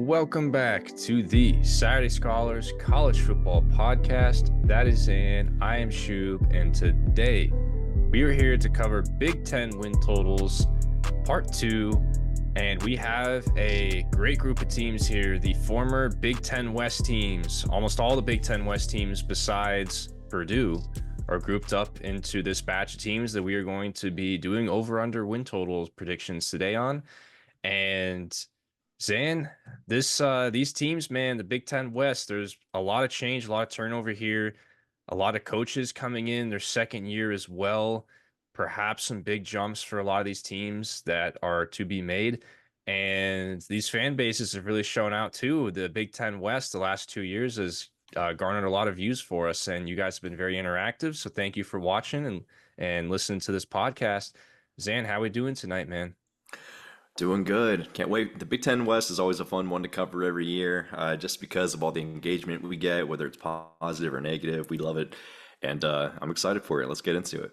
welcome back to the Saturday Scholars College Football Podcast. That is Xan, I am Shoob, and today we are here to cover Big Ten win totals, part 2, and we have a great group of teams here. The former Big Ten West teams, almost all the Big Ten West teams besides Purdue, are grouped up into this batch of teams that we are going to be doing over-under win totals predictions today on. And Xan, these teams, man, the Big Ten West, there's a lot of change, a lot of turnover here, a lot of coaches coming in their second year as well. Perhaps some big jumps for a lot of these teams that are to be made. And these fan bases have really shown out too. The Big Ten West the last 2 years has garnered a lot of views for us, and you guys have been very interactive. So thank you for watching and listening to this podcast. Xan, how we doing tonight, man? Doing good. Can't wait. The Big Ten West is always a fun one to cover every year, just because of all the engagement we get, whether it's positive or negative. We love it, and I'm excited for it. Let's get into it.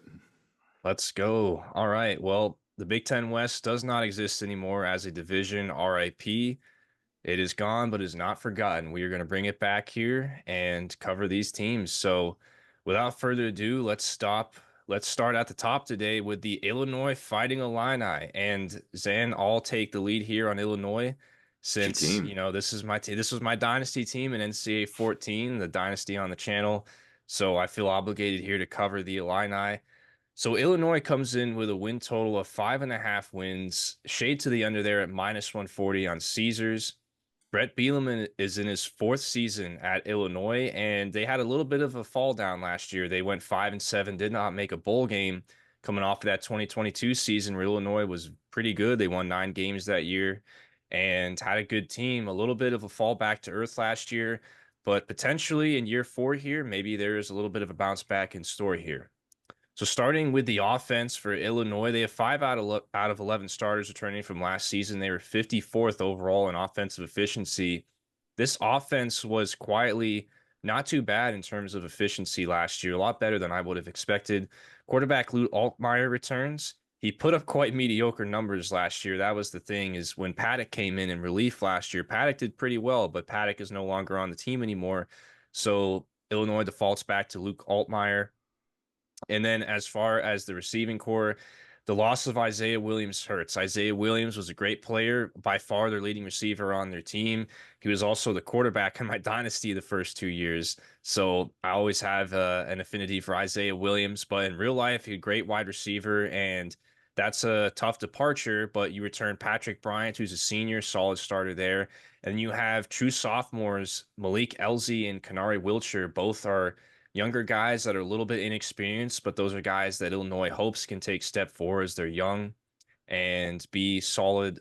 Let's go. All right. Well, the Big Ten West does not exist anymore as a division. RIP. It is gone, but is not forgotten. We are going to bring it back here and cover these teams. So, without further ado, let's start at the top today with the Illinois Fighting Illini. And Xan, I'll take the lead here on Illinois It's your since, team. this is my team. This was my dynasty team in NCAA 14, the dynasty on the channel. So I feel obligated here to cover the Illini. So Illinois comes in with a win total of 5.5 wins, shade to the under there at minus 140 on Caesars. Brett Bielema is in his fourth season at Illinois, and they had a little bit of a fall down last year. They went 5-7, did not make a bowl game coming off of that 2022 season where Illinois was pretty good. They won 9 games that year and had a good team. A little bit of a fall back to earth last year, but potentially in year 4 here, maybe there's a little bit of a bounce back in store here. So starting with the offense for Illinois, they have 5 out of 11 starters returning from last season. They were 54th overall in offensive efficiency. This offense was quietly not too bad in terms of efficiency last year, a lot better than I would have expected. Quarterback Lute Altmaier returns. He put up quite mediocre numbers last year. That was the thing, is when Paddock came in relief last year, Paddock did pretty well, but Paddock is no longer on the team anymore. So Illinois defaults back to Luke Altmaier. And then as far as the receiving core, the loss of Isaiah Williams hurts. Isaiah Williams was a great player, by far their leading receiver on their team. He was also the quarterback in my dynasty the first 2 years. So I always have an affinity for Isaiah Williams, but in real life, he's a great wide receiver, and that's a tough departure. But you return Patrick Bryant, who's a senior, solid starter there. And you have true sophomores, Malik Elzy and Kanari Wilcher. Both are younger guys that are a little bit inexperienced, but those are guys that Illinois hopes can take step forward as they're young and be solid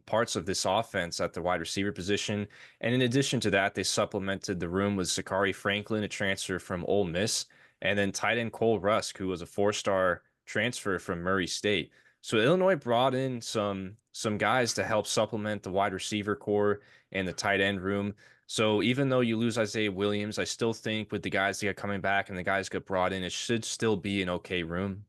parts of this offense at the wide receiver position. And in addition to that, they supplemented the room with Sakari Franklin, a transfer from Ole Miss, and then tight end Cole Rusk, who was a 4-star transfer from Murray State. So Illinois brought in some guys to help supplement the wide receiver core and the tight end room. So even though you lose Isaiah Williams, I still think with the guys that get coming back and the guys get brought in, it should still be an okay room.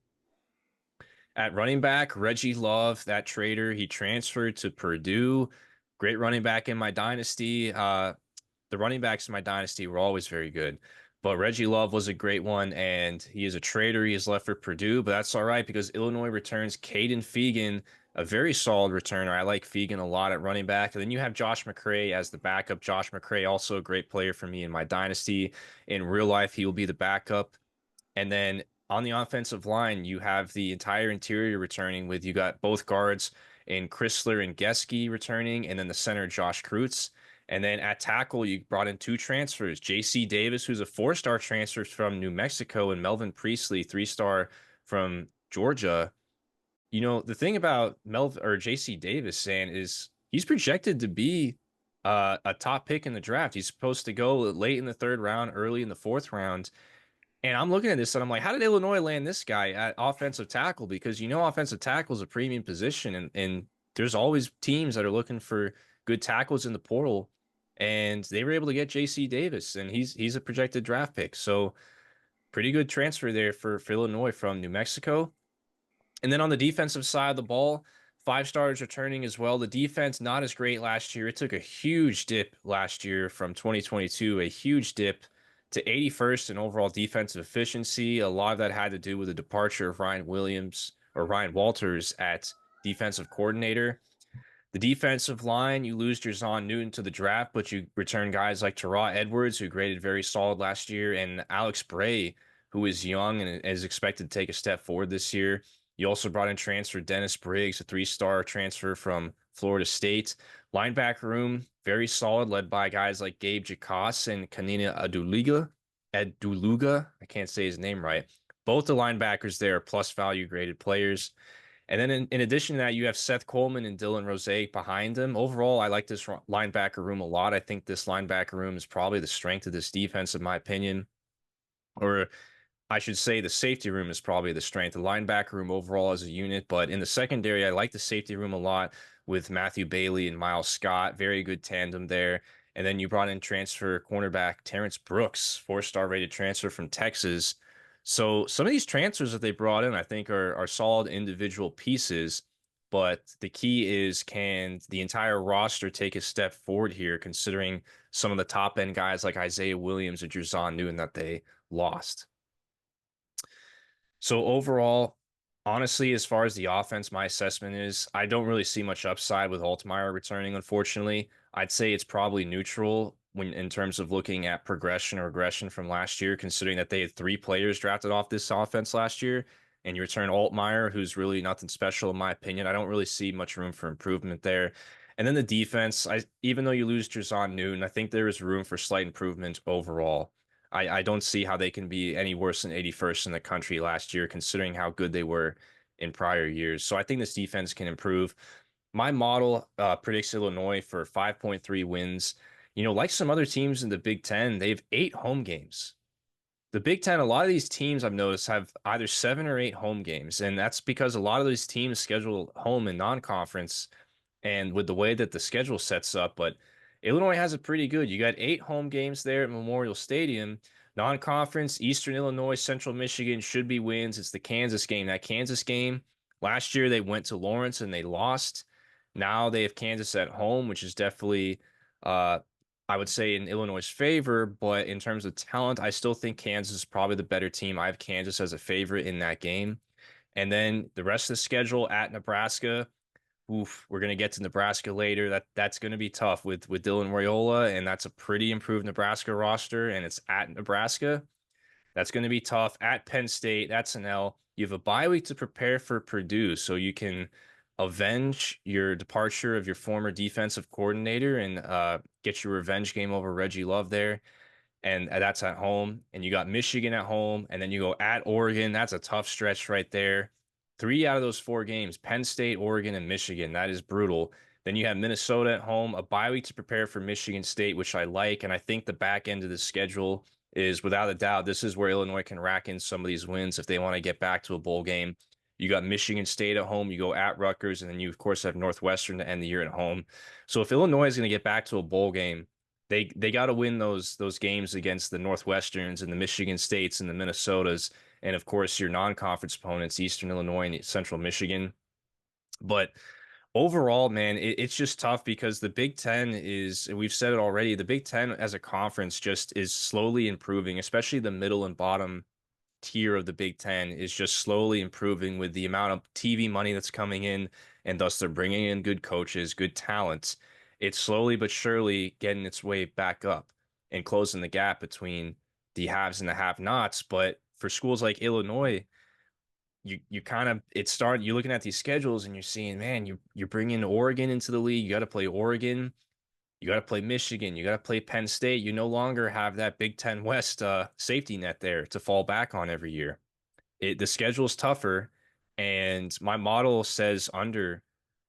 At running back, Reggie Love, that trader, he transferred to Purdue. Great running back in my dynasty. The running backs in my dynasty were always very good, but Reggie Love was a great one, and he is a trader. He is left for Purdue, but that's all right because Illinois returns Caden Fegan, a very solid returner. I like Fegan a lot at running back. And then you have Josh McCray as the backup. Josh McCray, also a great player for me in my dynasty. In real life, he will be the backup. And then on the offensive line, you have the entire interior returning with, you got both guards in Chrysler and Geske returning, and then the center, Josh Kreutz. And then at tackle, you brought in 2 transfers, J.C. Davis, who's a 4-star transfer from New Mexico, and Melvin Priestley, 3-star from Georgia. The thing about J.C. Davis, saying, is he's projected to be a top pick in the draft. He's supposed to go late in the 3rd round, early in the 4th round. And I'm looking at this and I'm like, how did Illinois land this guy at offensive tackle? Because offensive tackle is a premium position, and there's always teams that are looking for good tackles in the portal. And they were able to get J.C. Davis, and he's a projected draft pick. So pretty good transfer there for Illinois from New Mexico. And then on the defensive side of the ball, 5 stars returning as well. The defense not as great last year. It took a huge dip last year from 2022, a huge dip to 81st in overall defensive efficiency. A lot of that had to do with the departure of Ryan Williams or Ryan Walters at defensive coordinator. The defensive line, you lose your Xan Newton to the draft, but you return guys like Terrell Edwards, who graded very solid last year, and Alex Bray, who is young and is expected to take a step forward this year. You also brought in transfer Dennis Briggs, a 3-star transfer from Florida State. Linebacker room, very solid, led by guys like Gabe Jacas and Kanina Aduluga. I can't say his name right. Both the linebackers there are plus value graded players. And then in addition to that, you have Seth Coleman and Dylan Rose behind him. Overall, I like this linebacker room a lot. I think this linebacker room is probably the strength of this defense, in my opinion. Or I should say the safety room is probably the strength. The linebacker room overall as a unit, but in the secondary, I like the safety room a lot with Matthew Bailey and Miles Scott. Very good tandem there. And then you brought in transfer cornerback Terrence Brooks, 4-star rated transfer from Texas. So some of these transfers that they brought in, I think, are solid individual pieces. But the key is, can the entire roster take a step forward here, considering some of the top end guys like Isaiah Williams or Xan Newton that they lost? So overall, honestly, as far as the offense, my assessment is I don't really see much upside with Altmaier returning, unfortunately. I'd say it's probably neutral when in terms of looking at progression or regression from last year, considering that they had 3 players drafted off this offense last year, and you return Altmaier, who's really nothing special in my opinion. I don't really see much room for improvement there. And then the defense, even though you lose Xan Newton, I think there is room for slight improvement overall. I don't see how they can be any worse than 81st in the country last year, considering how good they were in prior years. So I think this defense can improve. My model predicts Illinois for 5.3 wins. Like some other teams in the Big Ten, they have 8 home games. The Big Ten, a lot of these teams I've noticed have either 7 or 8 home games, and that's because a lot of these teams schedule home and non-conference and with the way that the schedule sets up. But Illinois has it pretty good. You got 8 home games there at Memorial Stadium. Non-conference, Eastern Illinois, Central Michigan should be wins. It's the Kansas game. That Kansas game, last year they went to Lawrence and they lost. Now they have Kansas at home, which is definitely, uh, I would say, in Illinois' favor. But in terms of talent, I still think Kansas is probably the better team. I have Kansas as a favorite in that game. And then the rest of the schedule at Nebraska. Oof, we're gonna get to Nebraska later. That's gonna be tough with Dylan Raiola, and that's a pretty improved Nebraska roster, and it's at Nebraska. That's gonna be tough. At Penn State, that's an L. You have a bye week to prepare for Purdue, so you can avenge your departure of your former defensive coordinator and get your revenge game over Reggie Love there, and that's at home. And you got Michigan at home, and then you go at Oregon. That's a tough stretch right there. 3 out of those 4 games, Penn State, Oregon, and Michigan. That is brutal. Then you have Minnesota at home, a bye week to prepare for Michigan State, which I like. And I think the back end of the schedule is, without a doubt, this is where Illinois can rack in some of these wins if they want to get back to a bowl game. You got Michigan State at home, you go at Rutgers, and then you, of course, have Northwestern to end the year at home. So if Illinois is going to get back to a bowl game, they got to win those games against the Northwesterns and the Michigan States and the Minnesotas, and of course your non-conference opponents, Eastern Illinois and Central Michigan. But overall, man, it's just tough because the Big Ten is, we've said it already, the Big Ten as a conference just is slowly improving, especially the middle and bottom tier of the Big Ten is just slowly improving with the amount of TV money that's coming in, and thus they're bringing in good coaches, good talents. It's slowly but surely getting its way back up and closing the gap between the haves and the have-nots. But for schools like Illinois, you kind of you're looking at these schedules and you're seeing, man, you're bringing Oregon into the league. You got to play Oregon. You got to play Michigan. You got to play Penn State. You no longer have that Big Ten West safety net there to fall back on every year. The schedule's tougher, and my model says under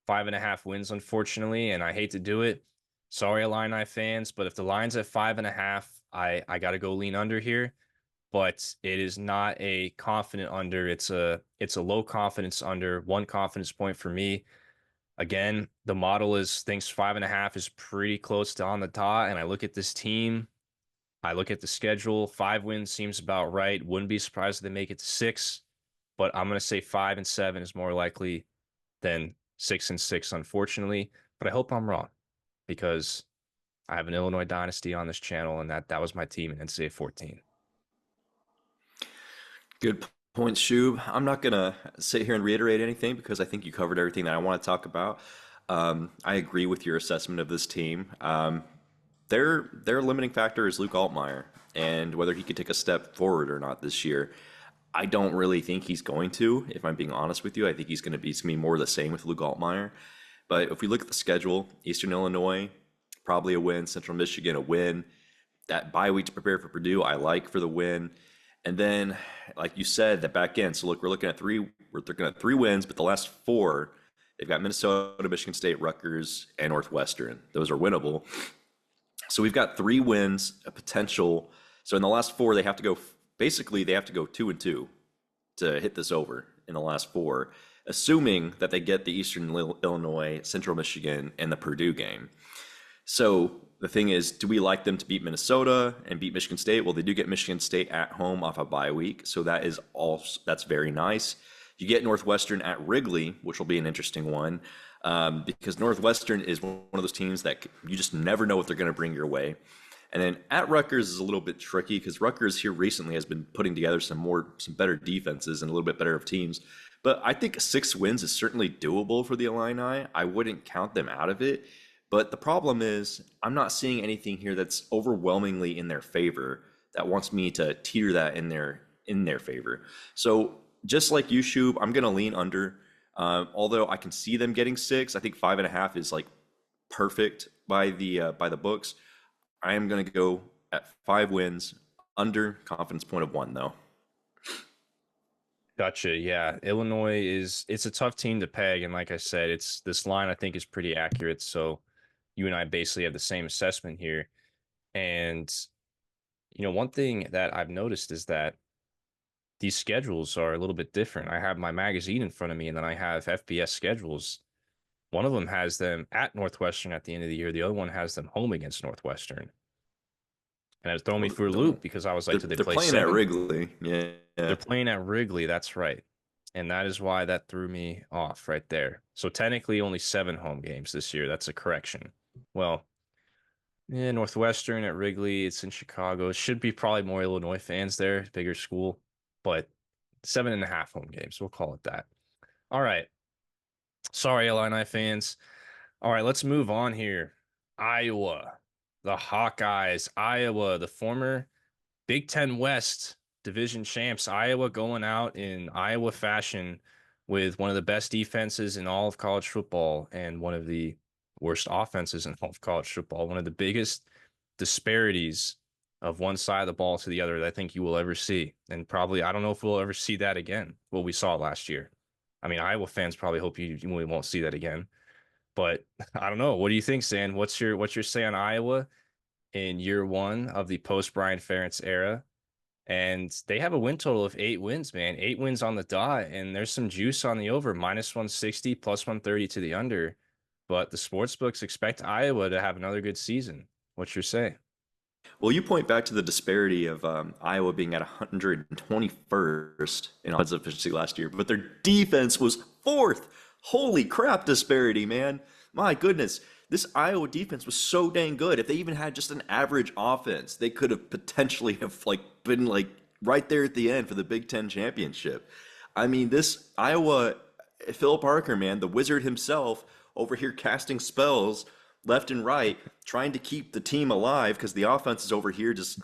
5.5 wins, unfortunately, and I hate to do it. Sorry, Illini fans, but if the line's at 5.5, I got to go lean under here. But it is not a confident under. It's a low confidence under, 1 confidence point for me. Again, the model thinks 5.5 is pretty close to on the dot. And I look at this team, I look at the schedule. 5 wins seems about right. Wouldn't be surprised if they make it to 6, but I'm going to say 5 and 7 is more likely than 6-6, unfortunately, but I hope I'm wrong because I have an Illinois dynasty on this channel, and that was my team in NCAA 14. Good point, Shoob. I'm not gonna sit here and reiterate anything because I think you covered everything that I want to talk about. I agree with your assessment of this team. Their limiting factor is Luke Altmaier and whether he could take a step forward or not this year. I don't really think he's going to, if I'm being honest with you. I think it's gonna be more of the same with Luke Altmaier. But if we look at the schedule, Eastern Illinois, probably a win, Central Michigan, a win. That bye week to prepare for Purdue, I like for the win. And then, like you said, the back end. So look, we're looking at three wins, but the last four, they've got Minnesota, Michigan State, Rutgers, and Northwestern. Those are winnable. So we've got three wins, a potential. So in the last four, they have to go 2-2 to hit this over in the last four, assuming that they get the Eastern Illinois, Central Michigan, and the Purdue game. So the thing is, do we like them to beat Minnesota and beat Michigan State? Well, they do get Michigan State at home off a bye week, so that's very nice. You get Northwestern at Wrigley, which will be an interesting one, because Northwestern is one of those teams that you just never know what they're going to bring your way. And then at Rutgers is a little bit tricky because Rutgers here recently has been putting together some better defenses and a little bit better of teams. But I think 6 wins is certainly doable for the Illini. I wouldn't count them out of it. But the problem is, I'm not seeing anything here that's overwhelmingly in their favor that wants me to teeter that in their favor. So just like you, Shub, I'm going to lean under. Although I can see them getting 6, I think 5.5 is like perfect by the books. I am going to go at 5 wins, under confidence point of 1 though. Gotcha. Yeah. It's a tough team to peg. And like I said, it's this line I think is pretty accurate. So you and I basically have the same assessment here. And, one thing that I've noticed is that these schedules are a little bit different. I have my magazine in front of me and then I have FBS schedules. One of them has them at Northwestern at the end of the year. The other one has them home against Northwestern. And it thrown me Well, for a loop because I was like, did they they're play playing at 7? Wrigley. Yeah. They're playing at Wrigley. That's right. And that is why that threw me off right there. So technically only 7 home games this year. That's a correction. Well, yeah, Northwestern at Wrigley. It's in Chicago. It should be probably more Illinois fans there, bigger school, but 7.5 home games. We'll call it that. All right. Sorry, Illini fans. All right, let's move on here. Iowa, the Hawkeyes, Iowa, the former Big Ten West division champs. Iowa going out in Iowa fashion with one of the best defenses in all of college football and one of the worst offenses in all of college football. One of the biggest disparities of one side of the ball to the other that I think you will ever see. And probably, I don't know if we'll ever see that again, what we saw last year. I mean, Iowa fans probably hope we won't see that again. But I don't know. What do you think, Sam? What's your say on Iowa in year one of the post Brian Ferentz era? And they have a win total of 8 wins, man. 8 wins on the dot, and there's some juice on the over, -160, +130 to the under. But the sports books expect Iowa to have another good season. What's your say? Well, you point back to the disparity of Iowa being at 121st in offensive efficiency last year, but their defense was 4th. Holy crap, disparity, man. My goodness. This Iowa defense was so dang good. If they even had just an average offense, they could have potentially have been right there at the end for the Big Ten championship. I mean, this Iowa, Phil Parker, man, the wizard himself, over here casting spells left and right, trying to keep the team alive because the offense is over here just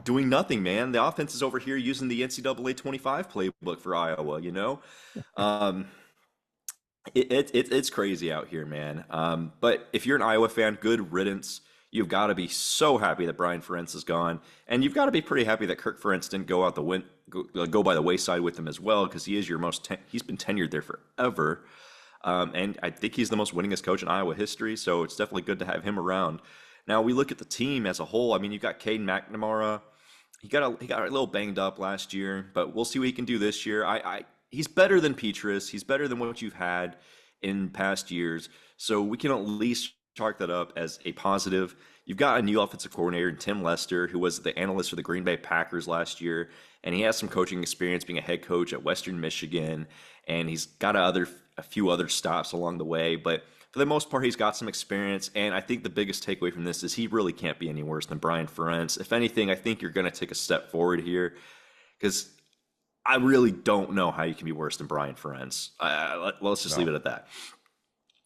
doing nothing, man. The offense is over here using the NCAA 25 playbook for Iowa, you know? Um, it's crazy out here, man. But if you're an Iowa fan, good riddance. You've got to be so happy that Brian Ferentz is gone, and you've got to be pretty happy that Kirk Ferentz didn't go by the wayside with him as well, because he's been tenured there forever, and I think he's the most winningest coach in Iowa history. So it's definitely good to have him around. Now we look at the team as a whole. I mean, you've got Caden McNamara. He got a little banged up last year, but we'll see what he can do this year. He's better than Petrus. He's better than what you've had in past years. So we can at least chalk that up as a positive. You've got a new offensive coordinator, Tim Lester, who was the analyst for the Green Bay Packers last year, and he has some coaching experience being a head coach at Western Michigan, and he's got a few other stops along the way, but for the most part, he's got some experience, and I think the biggest takeaway from this is he really can't be any worse than Brian Ferentz. If anything, I think you're going to take a step forward here because I really don't know how you can be worse than Brian Ferentz. Let's just leave No. it at that.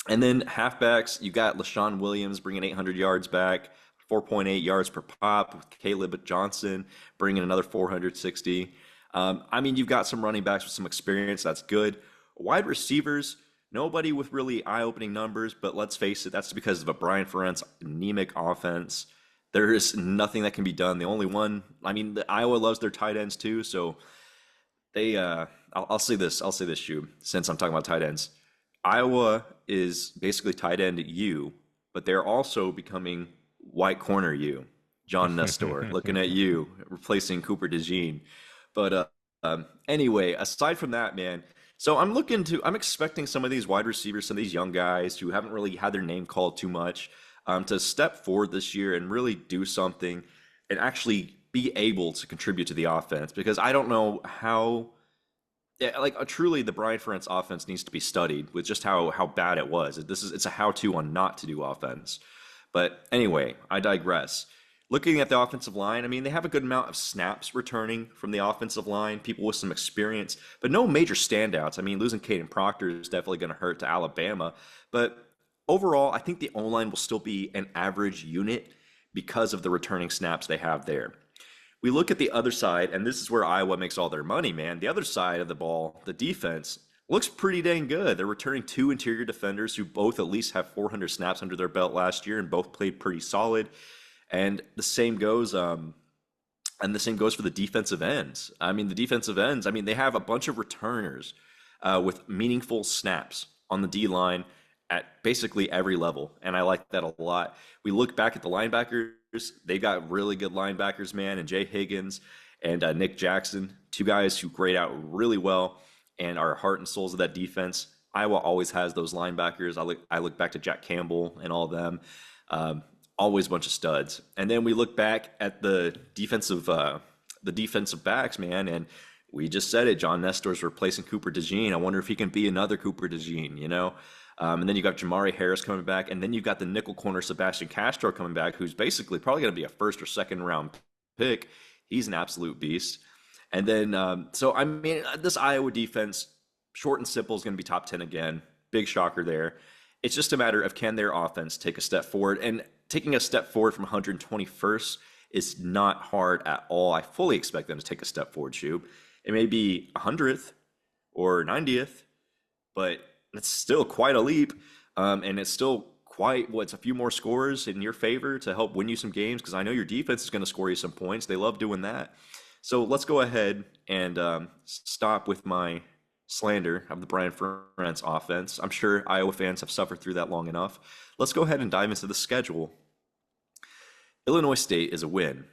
And then halfbacks, you got LaShawn Williams bringing 800 yards back, 4.8 yards per pop, with Caleb Johnson bringing another 460. I mean, you've got some running backs with some experience. That's good. Wide receivers, nobody with really eye-opening numbers, but let's face it, that's because of a Brian Ferentz anemic offense. There is nothing that can be done. The only one, I mean, Iowa loves their tight ends too, so I'll say this. I'll say this, Shoob, since I'm talking about tight ends. Iowa is basically tight end U, but they're also becoming white corner U. John Nestor, looking at you, replacing Cooper DeJean. But anyway, aside from that, man, so I'm expecting some of these wide receivers, some of these young guys who haven't really had their name called too much, to step forward this year and really do something and actually be able to contribute to the offense. Because I don't know how, yeah, like truly, the Brian Ferentz offense needs to be studied with just how bad it was. It's a how-to on not to do offense. But anyway, I digress. Looking at the offensive line, I mean, they have a good amount of snaps returning from the offensive line, people with some experience, but no major standouts. I mean, losing Caden Proctor is definitely going to hurt to Alabama. But overall, I think the O-line will still be an average unit because of the returning snaps they have there. We look at the other side, and this is where Iowa makes all their money, man. The other side of the ball, the defense, looks pretty dang good. They're returning two interior defenders who both at least have 400 snaps under their belt last year and both played pretty solid. And the same goes for the defensive ends. I mean, the defensive ends, I mean, they have a bunch of returners with meaningful snaps on the D line at basically every level. And I like that a lot. We look back at the linebackers, they got really good linebackers, man, and Jay Higgins and Nick Jackson, two guys who grade out really well and are heart and souls of that defense. Iowa always has those linebackers. I look back to Jack Campbell and all of them. Always a bunch of studs. And then we look back at the defensive backs, man, and we just said it. John Nestor's replacing Cooper DeJean. I wonder if he can be another Cooper DeJean, you know? And then you got Jamari Harris coming back, and then you got the nickel corner Sebastian Castro coming back, who's basically probably going to be a first or second round pick. He's an absolute beast. And then, so I mean, this Iowa defense, short and simple, is going to be top 10 again. Big shocker there. It's just a matter of can their offense take a step forward, and taking a step forward from 121st is not hard at all. I fully expect them to take a step forward, Shoob. It may be 100th or 90th, but it's still quite a leap. And it's still quite, what's a few more scores in your favor to help win you some games, because I know your defense is going to score you some points. They love doing that. So let's go ahead and stop with my slander of the Brian Ferentz offense. I'm sure Iowa fans have suffered through that long enough. Let's go ahead and dive into the schedule. Illinois State is a win.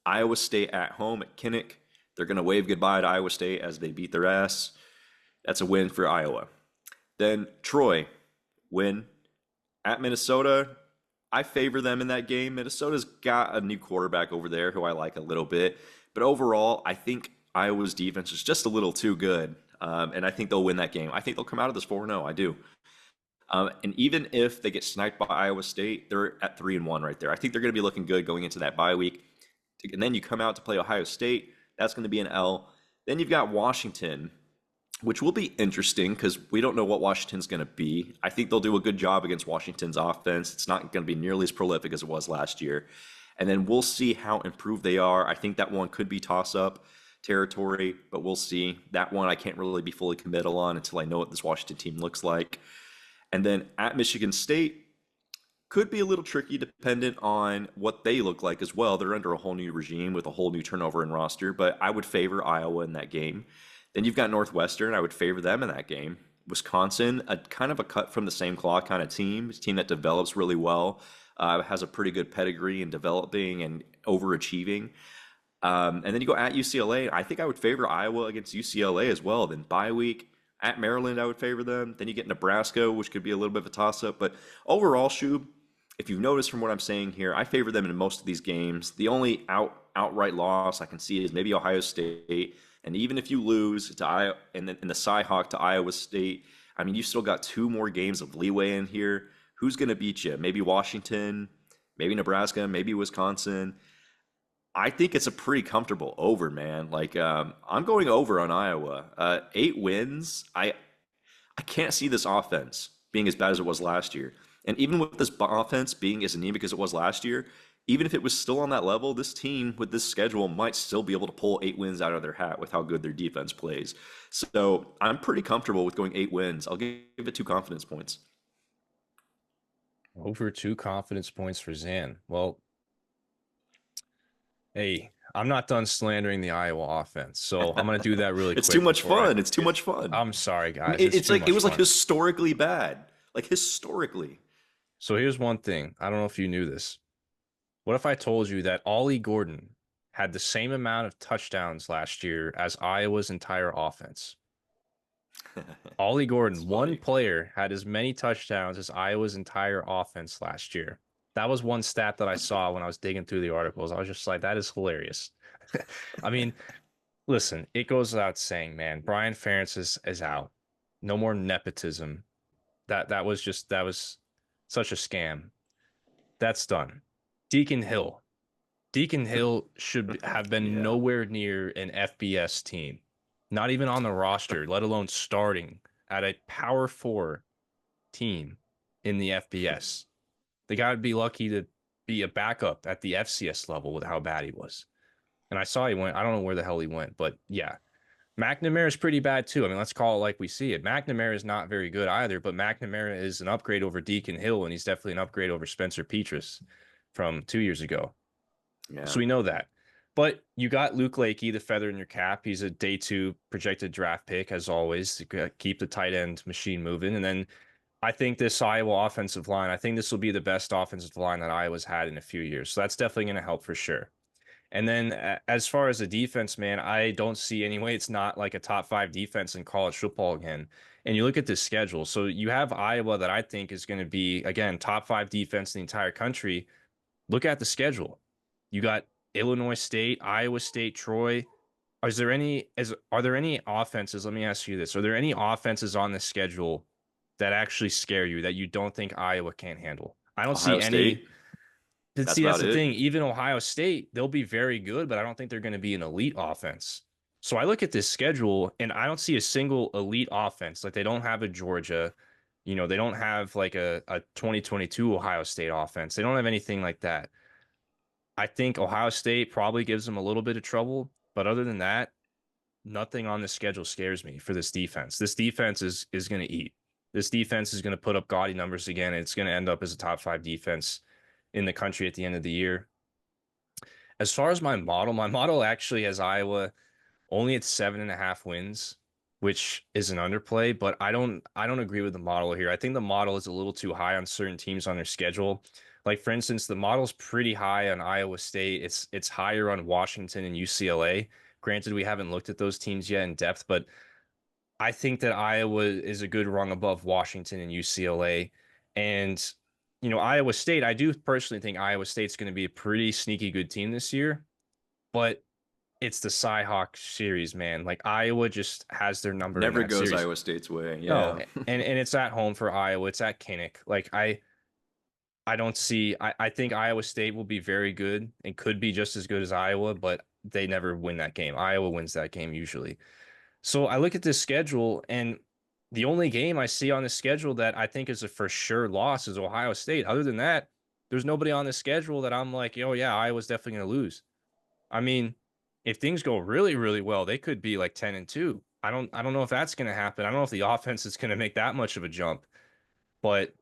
Iowa State at home at Kinnick. They're going to wave goodbye to Iowa State as they beat their ass. That's a win for Iowa. Then Troy, win. At Minnesota, I favor them in that game. Minnesota's got a new quarterback over there who I like a little bit. But overall, I think Iowa's defense is just a little too good. And I think they'll win that game. I think they'll come out of this 4-0. I do. And even if they get sniped by Iowa State, they're at 3-1 right there. I think they're going to be looking good going into that bye week. And then you come out to play Ohio State. That's going to be an L. Then you've got Washington, which will be interesting because we don't know what Washington's going to be. I think they'll do a good job against Washington's offense. It's not going to be nearly as prolific as it was last year. And then we'll see how improved they are. I think that one could be toss-up territory, but we'll see. That one I can't really be fully committal on until I know what this Washington team looks like. And then at Michigan State, could be a little tricky dependent on what they look like as well. They're under a whole new regime with a whole new turnover in roster, but I would favor Iowa in that game. Then you've got Northwestern. I would favor them in that game. Wisconsin, a kind of a cut from the same cloth kind of team, a team that develops really well, has a pretty good pedigree in developing and overachieving. And then you go at UCLA. I think I would favor Iowa against UCLA as well. Then bye week at Maryland, I would favor them. Then you get Nebraska, which could be a little bit of a toss-up. But overall, Shoob, if you've noticed from what I'm saying here, I favor them in most of these games. The only outright loss I can see is maybe Ohio State. And even if you lose to Iowa and then in the Cyhawk to Iowa State, I mean, you still got two more games of leeway in here. Who's going to beat you? Maybe Washington, maybe Nebraska, maybe Wisconsin. I think it's a pretty comfortable over, man. Like I'm going over on Iowa. 8 wins. I can't see this offense being as bad as it was last year. And even with this offense being as anemic as it was last year, even if it was still on that level, this team with this schedule might still be able to pull 8 wins out of their hat with how good their defense plays. So I'm pretty comfortable with going 8 wins. I'll give it 2 confidence points. Over 2 confidence points for Xan. Well, hey, I'm not done slandering the Iowa offense, so I'm gonna do that really It's too quick much before fun. It's too much fun. I'm sorry, I mean, guys. It's it's too like it much was like fun. historically bad. Like historically. So here's one thing. I don't know if you knew this. What if I told you that Ollie Gordon had the same amount of touchdowns last year as Iowa's entire offense? Ollie It's Gordon, one funny. player, had as many touchdowns as Iowa's entire offense last year. That was one stat that I saw when I was digging through the articles. I was just like, that is hilarious. I mean, listen, it goes without saying, man. Brian Ferentz is out. No more nepotism. That was such a scam. That's done. Deacon Hill. Deacon Hill should have been Yeah. nowhere near an FBS team, not even on the roster, let alone starting at a Power Four team in the FBS. The guy would be lucky to be a backup at the FCS level with how bad he was. And I saw he went, I don't know where the hell he went, but yeah. McNamara is pretty bad too. I mean, let's call it like we see it. McNamara is not very good either, but McNamara is an upgrade over Deacon Hill, and he's definitely an upgrade over Spencer Petras from 2 years ago. Yeah. So we know that. But you got Luke Lakey, the feather in your cap. He's a day two projected draft pick, as always, to keep the tight end machine moving. And then I think this Iowa offensive line, I think this will be the best offensive line that Iowa's had in a few years. So that's definitely going to help for sure. And then as far as the defense, man, I don't see any way it's not like a top five defense in college football again. And you look at this schedule. So you have Iowa that I think is going to be, again, top five defense in the entire country. Look at the schedule. You got Illinois State, Iowa State, Troy. Are there any offenses? Let me ask you this. Are there any offenses on the schedule that actually scare you that you don't think Iowa can't handle? I don't see Ohio any. State. But That's see, that's about the it. thing. Even Ohio State, they'll be very good, but I don't think they're going to be an elite offense. So I look at this schedule and I don't see a single elite offense. Like they don't have a Georgia, they don't have like a 2022 Ohio State offense. They don't have anything like that. I think Ohio State probably gives them a little bit of trouble, but other than that, nothing on the schedule scares me for this defense. This defense is going to eat. This defense is going to put up gaudy numbers again. And it's going to end up as a top five defense in the country at the end of the year. As far as my model actually has Iowa only at 7.5 wins, which is an underplay, but I don't agree with the model here. I think the model is a little too high on certain teams on their schedule. Like for instance, the model's pretty high on Iowa State. It's higher on Washington and UCLA. Granted, we haven't looked at those teams yet in depth, but I think that Iowa is a good rung above Washington and UCLA. And, Iowa State, I do personally think Iowa State's going to be a pretty sneaky good team this year, but it's the Cyhawk series, man. Like Iowa just has their number in Never that goes series. Iowa State's way. No, Yeah. and it's at home for Iowa. It's at Kinnick. Like I don't see I think Iowa State will be very good and could be just as good as Iowa, but they never win that game. Iowa wins that game usually. So I look at this schedule, and the only game I see on the schedule that I think is a for sure loss is Ohio State. Other than that, there's nobody on the schedule that I'm like, oh yeah, Iowa's definitely going to lose. I mean, if things go really, really well, they could be like 10-2. I don't know if that's going to happen. I don't know if the offense is going to make that much of a jump, but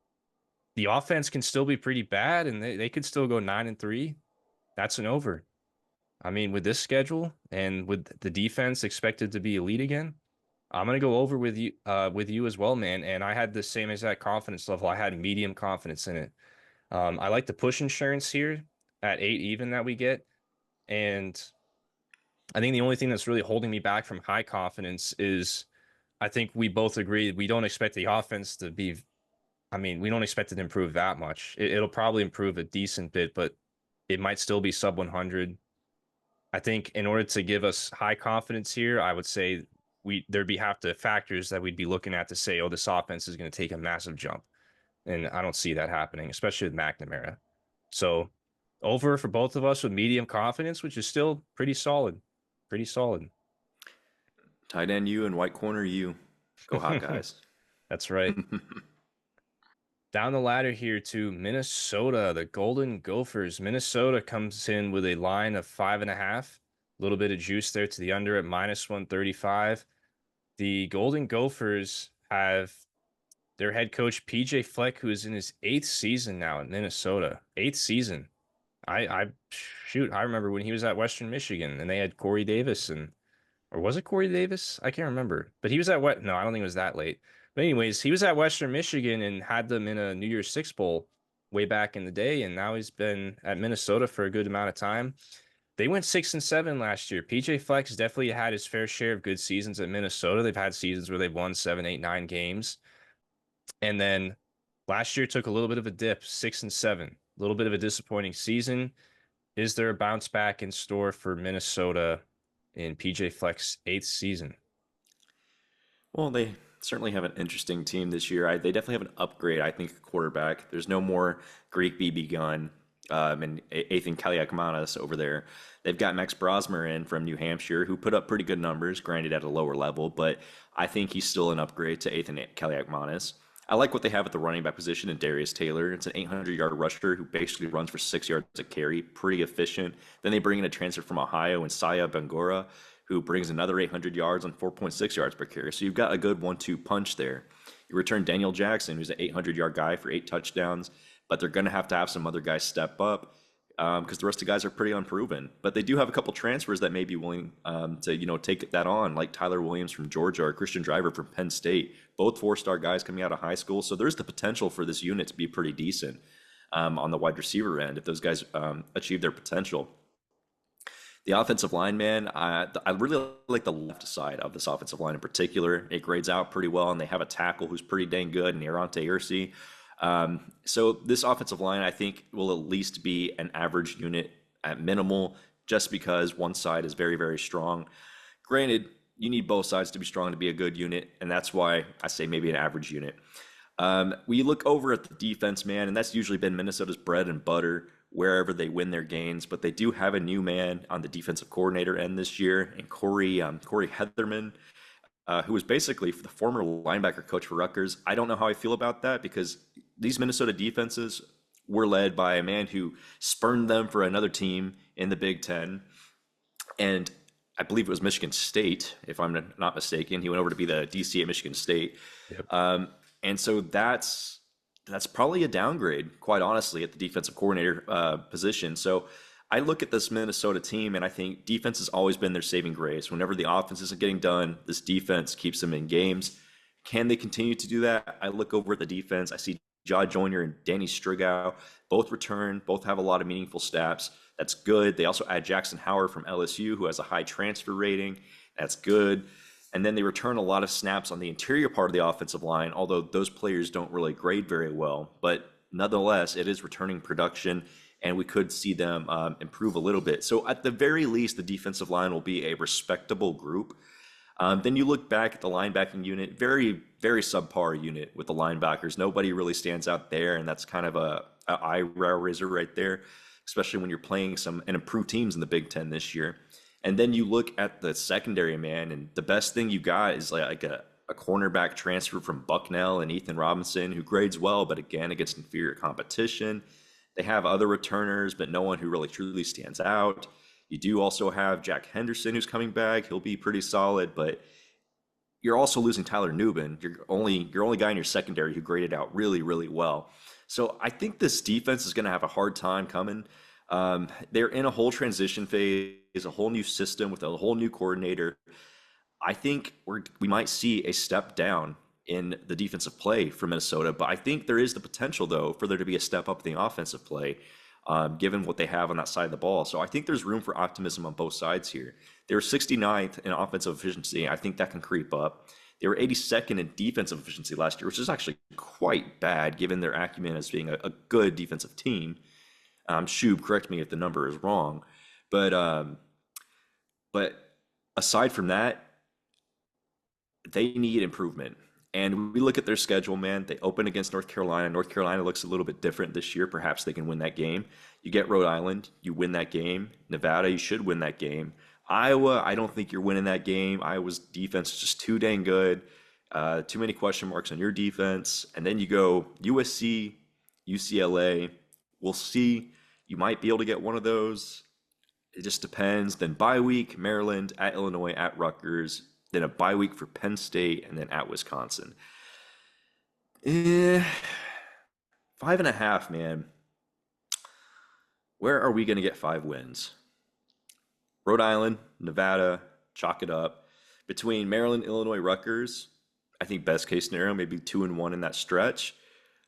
the offense can still be pretty bad, and they could still go 9-3. That's an over. I mean, with this schedule and with the defense expected to be elite again, I'm gonna go over with you as well, man. And I had the same exact confidence level. I had medium confidence in it. I like the push insurance here at 8 even that we get, and I think the only thing that's really holding me back from high confidence is I think we both agree we don't expect the offense to be I mean, we don't expect it to improve that much. It'll probably improve a decent bit, but it might still be sub 100. I think in order to give us high confidence here, I would say there'd be have to factors that we'd be looking at to say, oh, this offense is going to take a massive jump. And I don't see that happening, especially with McNamara. So over for both of us with medium confidence, which is still pretty solid. Pretty solid. Tight end you and white corner you. Go Hawkeyes. That's right. Down the ladder here to Minnesota, the Golden Gophers. Minnesota comes in with a line of 5.5. A little bit of juice there to the under at minus 135. The Golden Gophers have their head coach PJ Fleck, who is in his 8th season now in Minnesota. 8th season. I shoot, I remember when he was at Western Michigan and they had Corey Davis and or was it Corey Davis? I can't remember. But he was at what? No, I don't think it was that late. But anyways, he was at Western Michigan and had them in a New Year's Six Bowl way back in the day, and now he's been at Minnesota for a good amount of time. They went 6-7 last year. PJ Fleck's definitely had his fair share of good seasons at Minnesota. They've had seasons where they've won 7, 8, 9 games. And then last year took a little bit of a dip, 6-7. A little bit of a disappointing season. Is there a bounce back in store for Minnesota in PJ Fleck's 8th season? Well, they certainly have an interesting team this year. They definitely have an upgrade, I think, at quarterback. There's no more Greek BB gun and Ethan Kaliakmanis over there. They've got Max Brosmer in from New Hampshire, who put up pretty good numbers, granted at a lower level, but I think he's still an upgrade to Ethan Kaliakmanis. I like what they have at the running back position in Darius Taylor. It's an 800-yard rusher who basically runs for 6 yards a carry, pretty efficient. Then they bring in a transfer from Ohio and Saya Bangura, who brings another 800 yards on 4.6 yards per carry. So you've got a good 1-2 punch there. You return Daniel Jackson, who's an 800-yard guy for 8 touchdowns, but they're going to have some other guys step up because the rest of the guys are pretty unproven. But they do have a couple transfers that may be willing to take that on, like Tyler Williams from Georgia or Christian Driver from Penn State, both 4-star guys coming out of high school. So there's the potential for this unit to be pretty decent on the wide receiver end if those guys achieve their potential. The offensive line, man, I really like the left side of this offensive line in particular. It grades out pretty well, and they have a tackle who's pretty dang good, Nearante Ursi. So this offensive line, I think, will at least be an average unit at minimal, just because one side is very, very strong. Granted, you need both sides to be strong to be a good unit, and that's why I say maybe an average unit. We look over at the defense, man, and that's usually been Minnesota's bread and butter wherever they win their games. But they do have a new man on the defensive coordinator end this year, and Corey Heatherman, who was basically the former linebacker coach for Rutgers. I don't know how I feel about that because these Minnesota defenses were led by a man who spurned them for another team in the Big Ten. And I believe it was Michigan State, if I'm not mistaken. He went over to be the DC at Michigan State. Yep. And so that's probably a downgrade, quite honestly, at the defensive coordinator position. So I look at this Minnesota team and I think defense has always been their saving grace. Whenever the offense isn't getting done, this defense keeps them in games. Can they continue to do that? I look over at the defense. I see Ja Joyner and Danny Strigow both return, both have a lot of meaningful stats. That's good. They also add Jackson Howard from LSU, who has a high transfer rating. That's good. And then they return a lot of snaps on the interior part of the offensive line, although those players don't really grade very well. But nonetheless, it is returning production, and we could see them improve a little bit. So at the very least, the defensive line will be a respectable group. Then you look back at the linebacking unit, very, very subpar unit with the linebackers. Nobody really stands out there, and that's kind of a eyebrow raiser right there, especially when you're playing some and improved teams in the Big Ten this year. And then you look at the secondary, man, and the best thing you got is like a cornerback transfer from Bucknell and Ethan Robinson, who grades well, but again, against inferior competition. They have other returners, but no one who really truly stands out. You do also have Jack Henderson, who's coming back. He'll be pretty solid, but you're also losing Tyler Nubin. You're only guy in your secondary who graded out really, really well. So I think this defense is going to have a hard time coming. They're in a whole transition phase, a whole new system with a whole new coordinator. I think we might see a step down in the defensive play for Minnesota, but I think there is the potential, though, for there to be a step up in the offensive play, given what they have on that side of the ball. So I think there's room for optimism on both sides here. They're 69th in offensive efficiency. I think that can creep up. They were 82nd in defensive efficiency last year, which is actually quite bad given their acumen as being a good defensive team. Shoob, correct me if the number is wrong, but but aside from that, they need improvement. And we look at their schedule, man. They open against North Carolina. North Carolina looks a little bit different this year. Perhaps they can win that game. You get Rhode Island, you win that game. Nevada, you should win that game. Iowa, I don't think you're winning that game. Iowa's defense is just too dang good. Too many question marks on your defense. And then you go USC, UCLA. We'll see. You might be able to get one of those. It just depends. Then bye week, Maryland, at Illinois, at Rutgers, then a bye week for Penn State, and then at Wisconsin. Eh, 5.5, man. Where are we going to get 5 wins? Rhode Island, Nevada, chalk it up. Between Maryland, Illinois, Rutgers, I think best case scenario, maybe 2-1 in that stretch.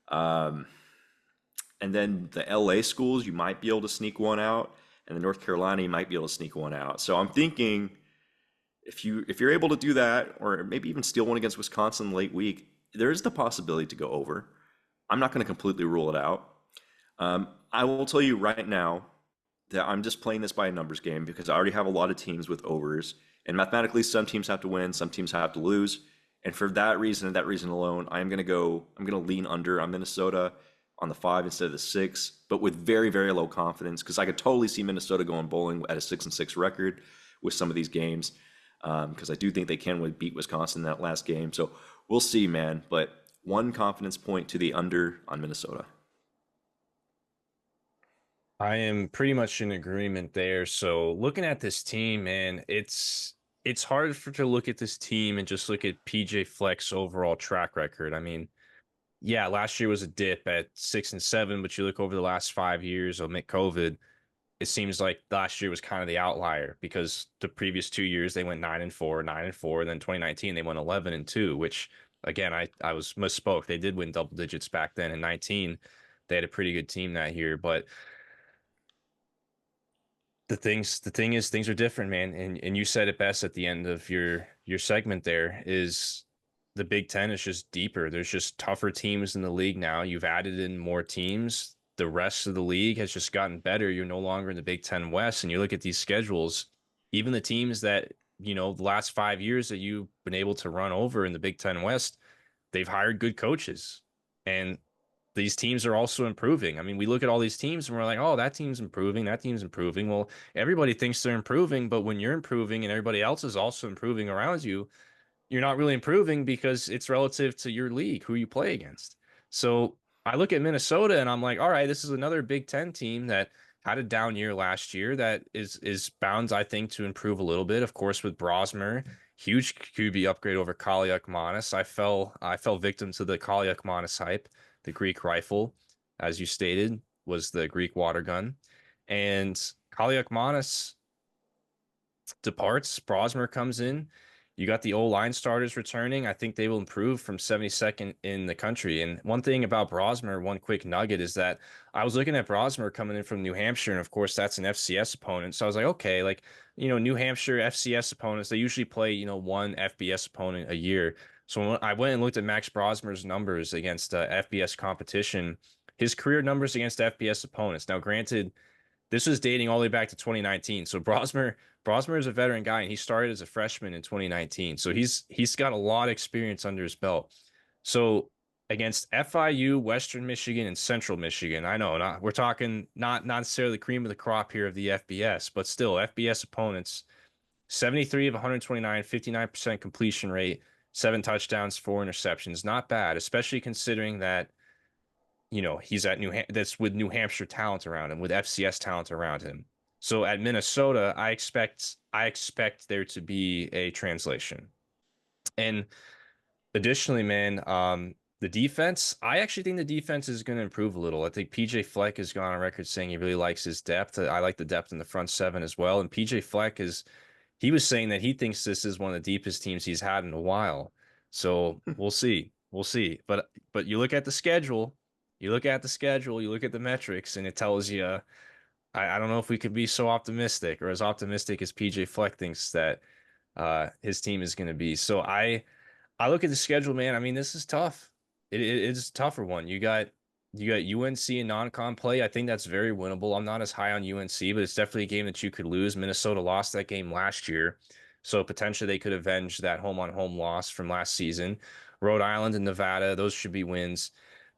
Um, and then the LA schools, you might be able to sneak one out. And the North Carolina, you might be able to sneak one out. So I'm thinking if you're able to do that, or maybe even steal one against Wisconsin late week, there is the possibility to go over. I'm not going to completely rule it out. I will tell you right now that I'm just playing this by a numbers game because I already have a lot of teams with overs, and mathematically, some teams have to win, some teams have to lose. And for that reason and that reason alone, I'm going to lean under on Minnesota on the 5 instead of the 6, but with very, very low confidence because I could totally see Minnesota going bowling at a 6-6 record with some of these games because I do think they can beat Wisconsin in that last game. So we'll see, man. But one confidence point to the under on Minnesota. I am pretty much in agreement there. So looking at this team, man, it's hard to look at this team and just look at PJ Fleck's overall track record. I mean, yeah, last year was a dip at 6-7, but you look over the last 5 years, omit COVID, it seems like last year was kind of the outlier because the previous 2 years they went 9-4, 9-4, and then 2019 they went 11-2, which again I was misspoke. They did win double digits back then in 19. They had a pretty good team that year, but the thing is things are different, man. And you said it best at the end of your segment there is the Big Ten is just deeper. There's just tougher teams in the league now. You've added in more teams. The rest of the league has just gotten better. You're no longer in the Big Ten West. And you look at these schedules, even the teams that, the last 5 years that you've been able to run over in the Big Ten West, they've hired good coaches. And these teams are also improving. I mean, we look at all these teams and we're like, oh, that team's improving, that team's improving. Well, everybody thinks they're improving, but when you're improving and everybody else is also improving around you, you're not really improving because it's relative to your league, who you play against. So I look at Minnesota and I'm like, all right, this is another Big Ten team that had a down year last year that is bound, I think, to improve a little bit. Of course, with Brosmer, huge QB upgrade over Kaliakmanis. I fell victim to the Kaliakmanis hype. The Greek rifle, as you stated, was the Greek water gun. And Kaliakmanis departs. Brosmer comes in. You got the O-line starters returning. I think they will improve from 72nd in the country. And one thing about Brosmer, one quick nugget is that I was looking at Brosmer coming in from New Hampshire, and of course that's an FCS opponent. So I was like, okay, like, New Hampshire FCS opponents, they usually play, one FBS opponent a year. So when I went and looked at Max Brosmer's numbers against FBS competition, his career numbers against FBS opponents. Now, granted, this was dating all the way back to 2019. So Brosmer is a veteran guy, and he started as a freshman in 2019. So he's got a lot of experience under his belt. So against FIU, Western Michigan, and Central Michigan, I know we're talking not necessarily cream of the crop here of the FBS, but still FBS opponents, 73 of 129, 59% completion rate, 7 touchdowns, 4 interceptions. Not bad, especially considering that he's at that's with New Hampshire talent around him, with FCS talent around him. So at Minnesota, I expect there to be a translation. And additionally, man, the defense, I actually think the defense is going to improve a little. I think PJ Fleck has gone on record saying he really likes his depth. I like the depth in the front seven as well. And PJ Fleck he was saying that he thinks this is one of the deepest teams he's had in a while. So we'll see. We'll see. But you look at the metrics, and it tells you, I don't know if we could be so optimistic or as optimistic as PJ Fleck thinks that his team is going to be. So I look at the schedule, man. I mean, this is tough. It's a tougher one. You got UNC and non-con play. I think that's very winnable. I'm not as high on UNC, but it's definitely a game that you could lose. Minnesota lost that game last year, so potentially they could avenge that home-on-home loss from last season. Rhode Island and Nevada, those should be wins.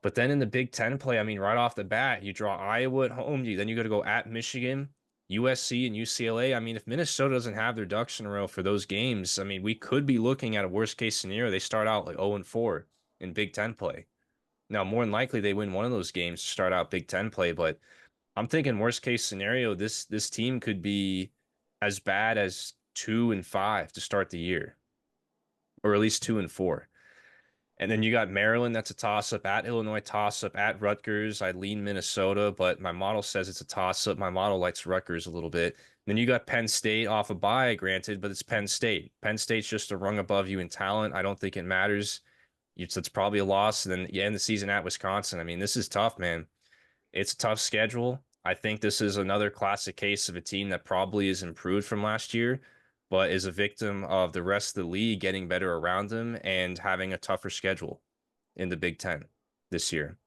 But then in the Big Ten play, I mean, right off the bat, you draw Iowa at home. Then you got to go at Michigan. USC and UCLA. I mean, if Minnesota doesn't have their ducks in a row for those games, I mean, we could be looking at a worst case scenario. They start out like 0 and 4 in Big Ten play. Now, more than likely, they win one of those games to start out Big Ten play. But I'm thinking worst case scenario, this team could be as bad as 2 and 5 to start the year, or at least 2 and 4. And then you got Maryland, that's a toss up, at Illinois, toss up, at Rutgers. I lean Minnesota, but my model says it's a toss up. My model likes Rutgers a little bit. Then you got Penn State off a bye, granted, but it's Penn State. Penn State's just a rung above you in talent. I don't think it matters. It's probably a loss. And then you end the season at Wisconsin. I mean, this is tough, man. It's a tough schedule. I think this is another classic case of a team that probably is improved from last year, but is a victim of the rest of the league getting better around them and having a tougher schedule in the Big Ten this year.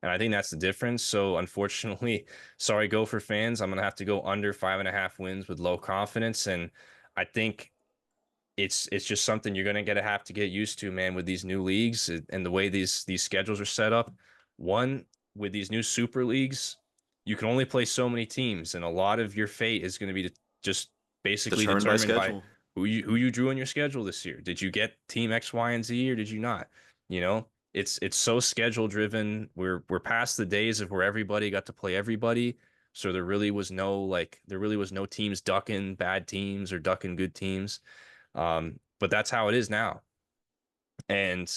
And I think that's the difference. So unfortunately, sorry, Gopher fans, I'm gonna have to go under 5.5 wins with low confidence. And I think it's just something you're gonna have to get used to, man, with these new leagues and the way these schedules are set up. One, with these new super leagues, you can only play so many teams, and a lot of your fate is going to be just basically Determined by determined by schedule. who you drew in your schedule this year. Did you get team X, Y, and Z, or did you not? You know, it's so schedule driven. We're past the days of where everybody got to play everybody. So there really was no teams ducking bad teams or ducking good teams. But that's how it is now. And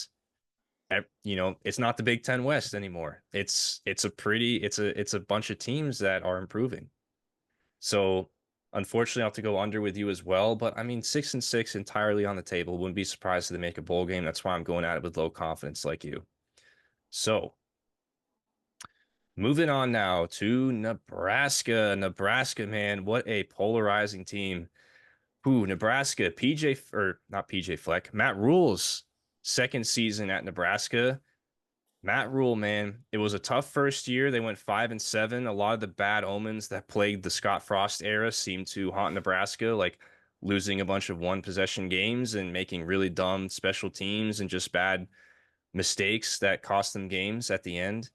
it's not the Big Ten West anymore. It's a bunch of teams that are improving. So unfortunately, I'll have to go under with you as well. But I mean, 6-6 entirely on the table. Wouldn't be surprised if they make a bowl game. That's why I'm going at it with low confidence like you. So moving on now to Nebraska. Nebraska, man, what a polarizing team. Ooh, Nebraska, PJ or not PJ Fleck, Matt Rule's second season at Nebraska. Matt Rule, man, it was a tough first year. They went 5-7. A lot of the bad omens that plagued the Scott Frost era seemed to haunt Nebraska, like losing a bunch of one possession games and making really dumb special teams and just bad mistakes that cost them games at the end.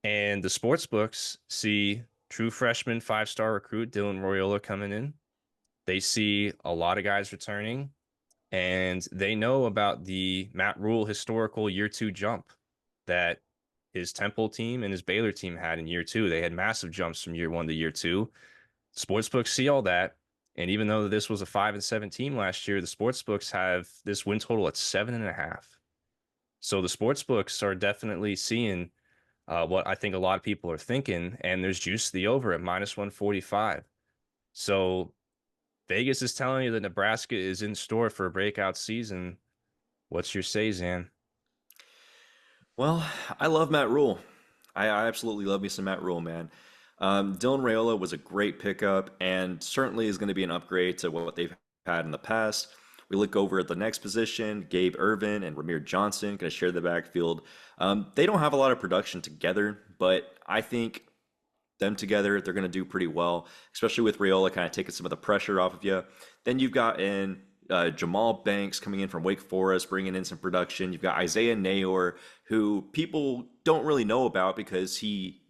And the sports books see true freshman 5-star recruit Dylan Royola coming in. They see a lot of guys returning, and they know about the Matt Rule historical year two jump that his Temple team and his Baylor team had in year two. They had massive jumps from year one to year two. Sportsbooks see all that. And even though this was a 5-7 team last year, the sportsbooks have this win total at 7.5. So the sportsbooks are definitely seeing what I think a lot of people are thinking, and there's juice to the over at -145. So Vegas is telling you that Nebraska is in store for a breakout season. What's your say, Zan? Well, I love Matt Rule. I absolutely love me some Matt Rule, man. Dylan Raiola was a great pickup and certainly is going to be an upgrade to what they've had in the past. We look over at the next position, Gabe Irvin and Ramir Johnson going to share the backfield. They don't have a lot of production together, but I think them together, they're going to do pretty well, especially with Raiola kind of taking some of the pressure off of you. Then you've got in Jamal Banks coming in from Wake Forest, bringing in some production. You've got Isaiah Nayor, who people don't really know about because he,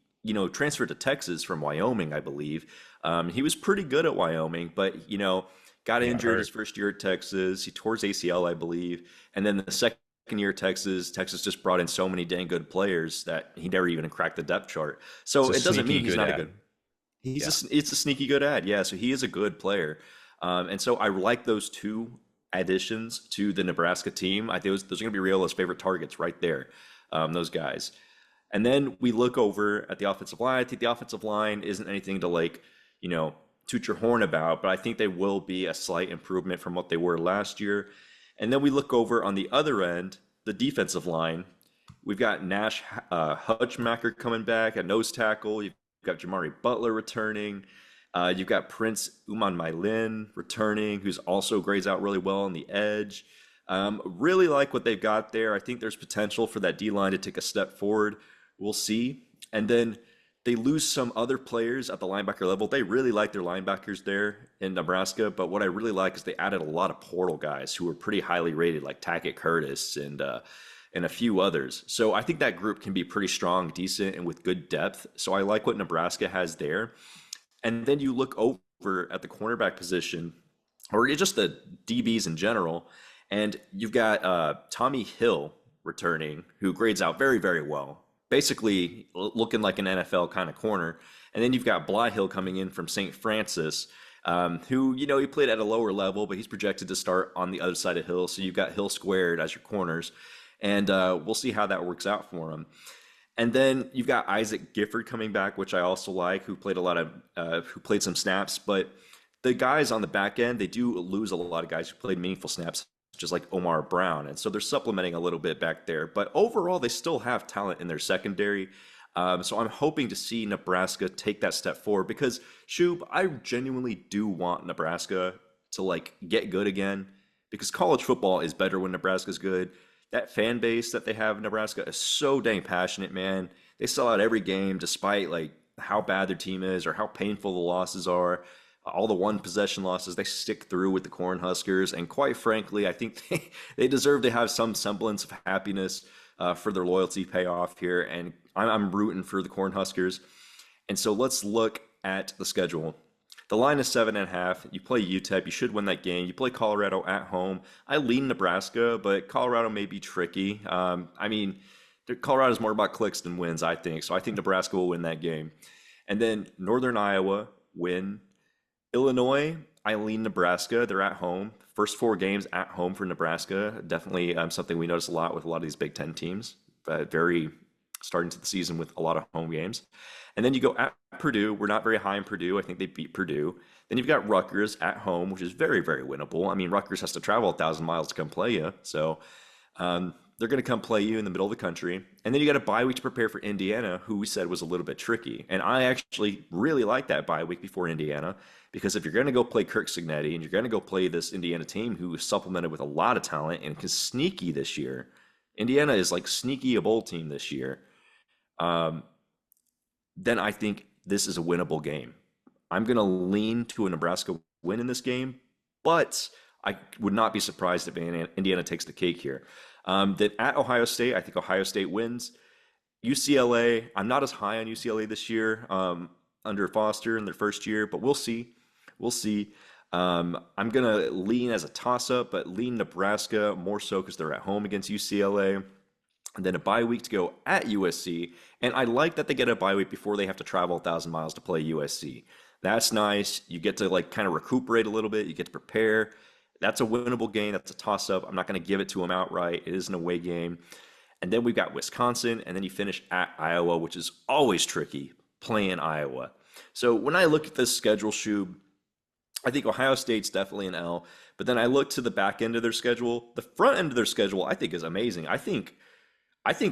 transferred to Texas from Wyoming, I believe. He was pretty good at Wyoming, but, got He got injured his hurt. first year at Texas. He tore his ACL, I believe. And then the second year at Texas just brought in so many dang good players that he never even cracked the depth chart. It's So a it doesn't sneaky mean he's good not a good. ad. Yeah. It's a sneaky good ad, yeah. So he is a good player, and so I like those two additions to the Nebraska team. I think those are going to be Riola's favorite targets right there, those guys. And then we look over at the offensive line. I think the offensive line isn't anything to toot your horn about, but I think they will be a slight improvement from what they were last year. And then we look over on the other end, the defensive line. We've got Nash Hutchmacher coming back at nose tackle. You've got Jamari Butler returning. You've got Prince Uman Mailin returning, who's also grades out really well on the edge. Really like what they've got there. I think there's potential for that D line to take a step forward. We'll see. And then they lose some other players at the linebacker level. They really like their linebackers there in Nebraska. But what I really like is they added a lot of portal guys who were pretty highly rated, like Tackett Curtis and a few others. So I think that group can be pretty strong, decent, and with good depth. So I like what Nebraska has there. And then you look over at the cornerback position, or just the DBs in general, and you've got Tommy Hill returning, who grades out very, very well, basically looking like an NFL kind of corner. And then you've got Bly Hill coming in from St. Francis, who, he played at a lower level, but he's projected to start on the other side of Hill. So you've got Hill squared as your corners. And we'll see how that works out for him. And then you've got Isaac Gifford coming back, which I also like, who played some snaps. But the guys on the back end, they do lose a lot of guys who played meaningful snaps, just like Omar Brown. And so they're supplementing a little bit back there. But overall, they still have talent in their secondary. So I'm hoping to see Nebraska take that step forward because, Shoob, I genuinely do want Nebraska to get good again because college football is better when Nebraska's good. That fan base that they have in Nebraska is so dang passionate, man. They sell out every game despite how bad their team is or how painful the losses are. All the one possession losses, they stick through with the Cornhuskers. And quite frankly, I think they deserve to have some semblance of happiness for their loyalty payoff here. And I'm rooting for the Cornhuskers. And so let's look at the schedule. The line is 7.5. You play UTEP. You should win that game. You play Colorado at home. I lean Nebraska, but Colorado may be tricky. Colorado's more about clicks than wins, I think. So I think Nebraska will win that game. And then Northern Iowa win. Illinois, I lean Nebraska. They're at home. First 4 games at home for Nebraska. Definitely something we notice a lot with a lot of these Big Ten teams. But very starting to the season with a lot of home games. And then you go at Purdue. We're not very high in Purdue. I think they beat Purdue. Then you've got Rutgers at home, which is very, very winnable. I mean, Rutgers has to travel 1,000 miles to come play you. So they're going to come play you in the middle of the country. And then you got a bye week to prepare for Indiana, who we said was a little bit tricky. And I actually really like that bye week before Indiana because if you're going to go play Kirk Cignetti and you're going to go play this Indiana team who is supplemented with a lot of talent and is sneaky this year, Indiana is sneaky a bowl team this year. Then I think this is a winnable game. I'm going to lean to a Nebraska win in this game, but I would not be surprised if Indiana takes the cake here. Then at Ohio State, I think Ohio State wins. UCLA, I'm not as high on UCLA this year under Foster in their first year, but we'll see. We'll see. I'm going to lean as a toss-up, but lean Nebraska more so because they're at home against UCLA. And then a bye week to go at USC. And I like that they get a bye week before they have to travel 1,000 miles to play USC. That's nice. You get to kind of recuperate a little bit. You get to prepare. That's a winnable game. That's a toss-up. I'm not going to give it to them outright. It is an away game. And then we've got Wisconsin, and then you finish at Iowa, which is always tricky, playing Iowa. So when I look at this schedule, Shoob, I think Ohio State's definitely an L. But then I look to the back end of their schedule. The front end of their schedule, I think, is amazing. I think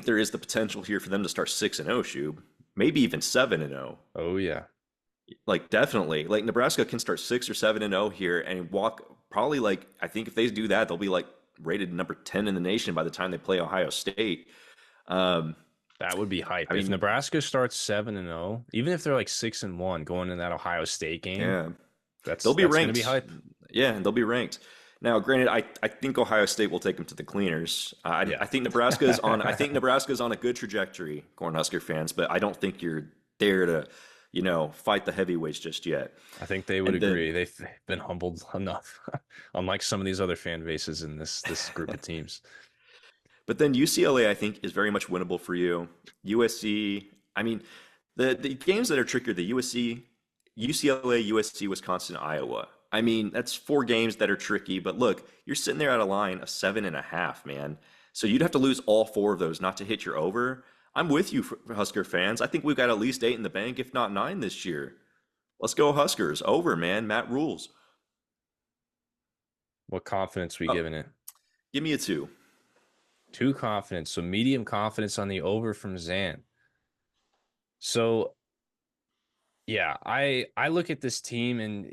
there is the potential here for them to start 6-0, Shoob, maybe even 7-0. Oh yeah. Definitely. Nebraska can start 6 or 7-0 here and walk probably I think if they do that, they'll be rated number 10 in the nation by the time they play Ohio State. That would be hype. If Nebraska starts 7-0, even if they're 6-1 going in that Ohio State game, yeah, they'll be ranked. Be hype. Yeah, and they'll be ranked. Now, granted, I think Ohio State will take them to the cleaners. I think Nebraska's on. I think Nebraska's on a good trajectory, Cornhusker fans. But I don't think you're there to, fight the heavyweights just yet. I think they would agree. They've been humbled enough, unlike some of these other fan bases in this group of teams. But then UCLA, I think, is very much winnable for you. USC, the games that are trickier, the UCLA, USC, Wisconsin, Iowa. That's 4 games that are tricky. But look, you're sitting there at a line of 7.5, man. So you'd have to lose all 4 of those not to hit your over. I'm with you, Husker fans. I think we've got at least 8 in the bank, if not 9 this year. Let's go Huskers. Over, man. Matt rules. What confidence we giving it? Give me a 2. 2 confidence. So medium confidence on the over from Xan. So, yeah, I look at this team and,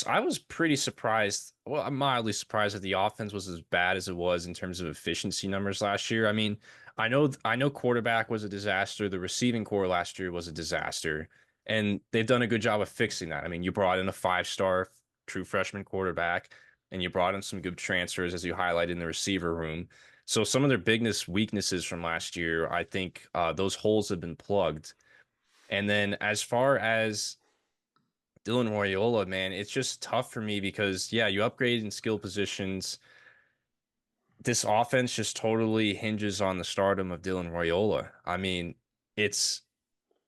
I was pretty surprised. Well, I'm mildly surprised that the offense was as bad as it was in terms of efficiency numbers last year. I mean, I know quarterback was a disaster. The receiving core last year was a disaster, and they've done a good job of fixing that. I mean, you brought in a five-star true freshman quarterback, and you brought in some good transfers, as you highlighted in the receiver room. So some of their biggest weaknesses from last year, I think those holes have been plugged. And then as far as Dylan Royola, man, it's just tough for me because yeah, you upgraded in skill positions. This offense just totally hinges on the stardom of Dylan Royola. I mean, it's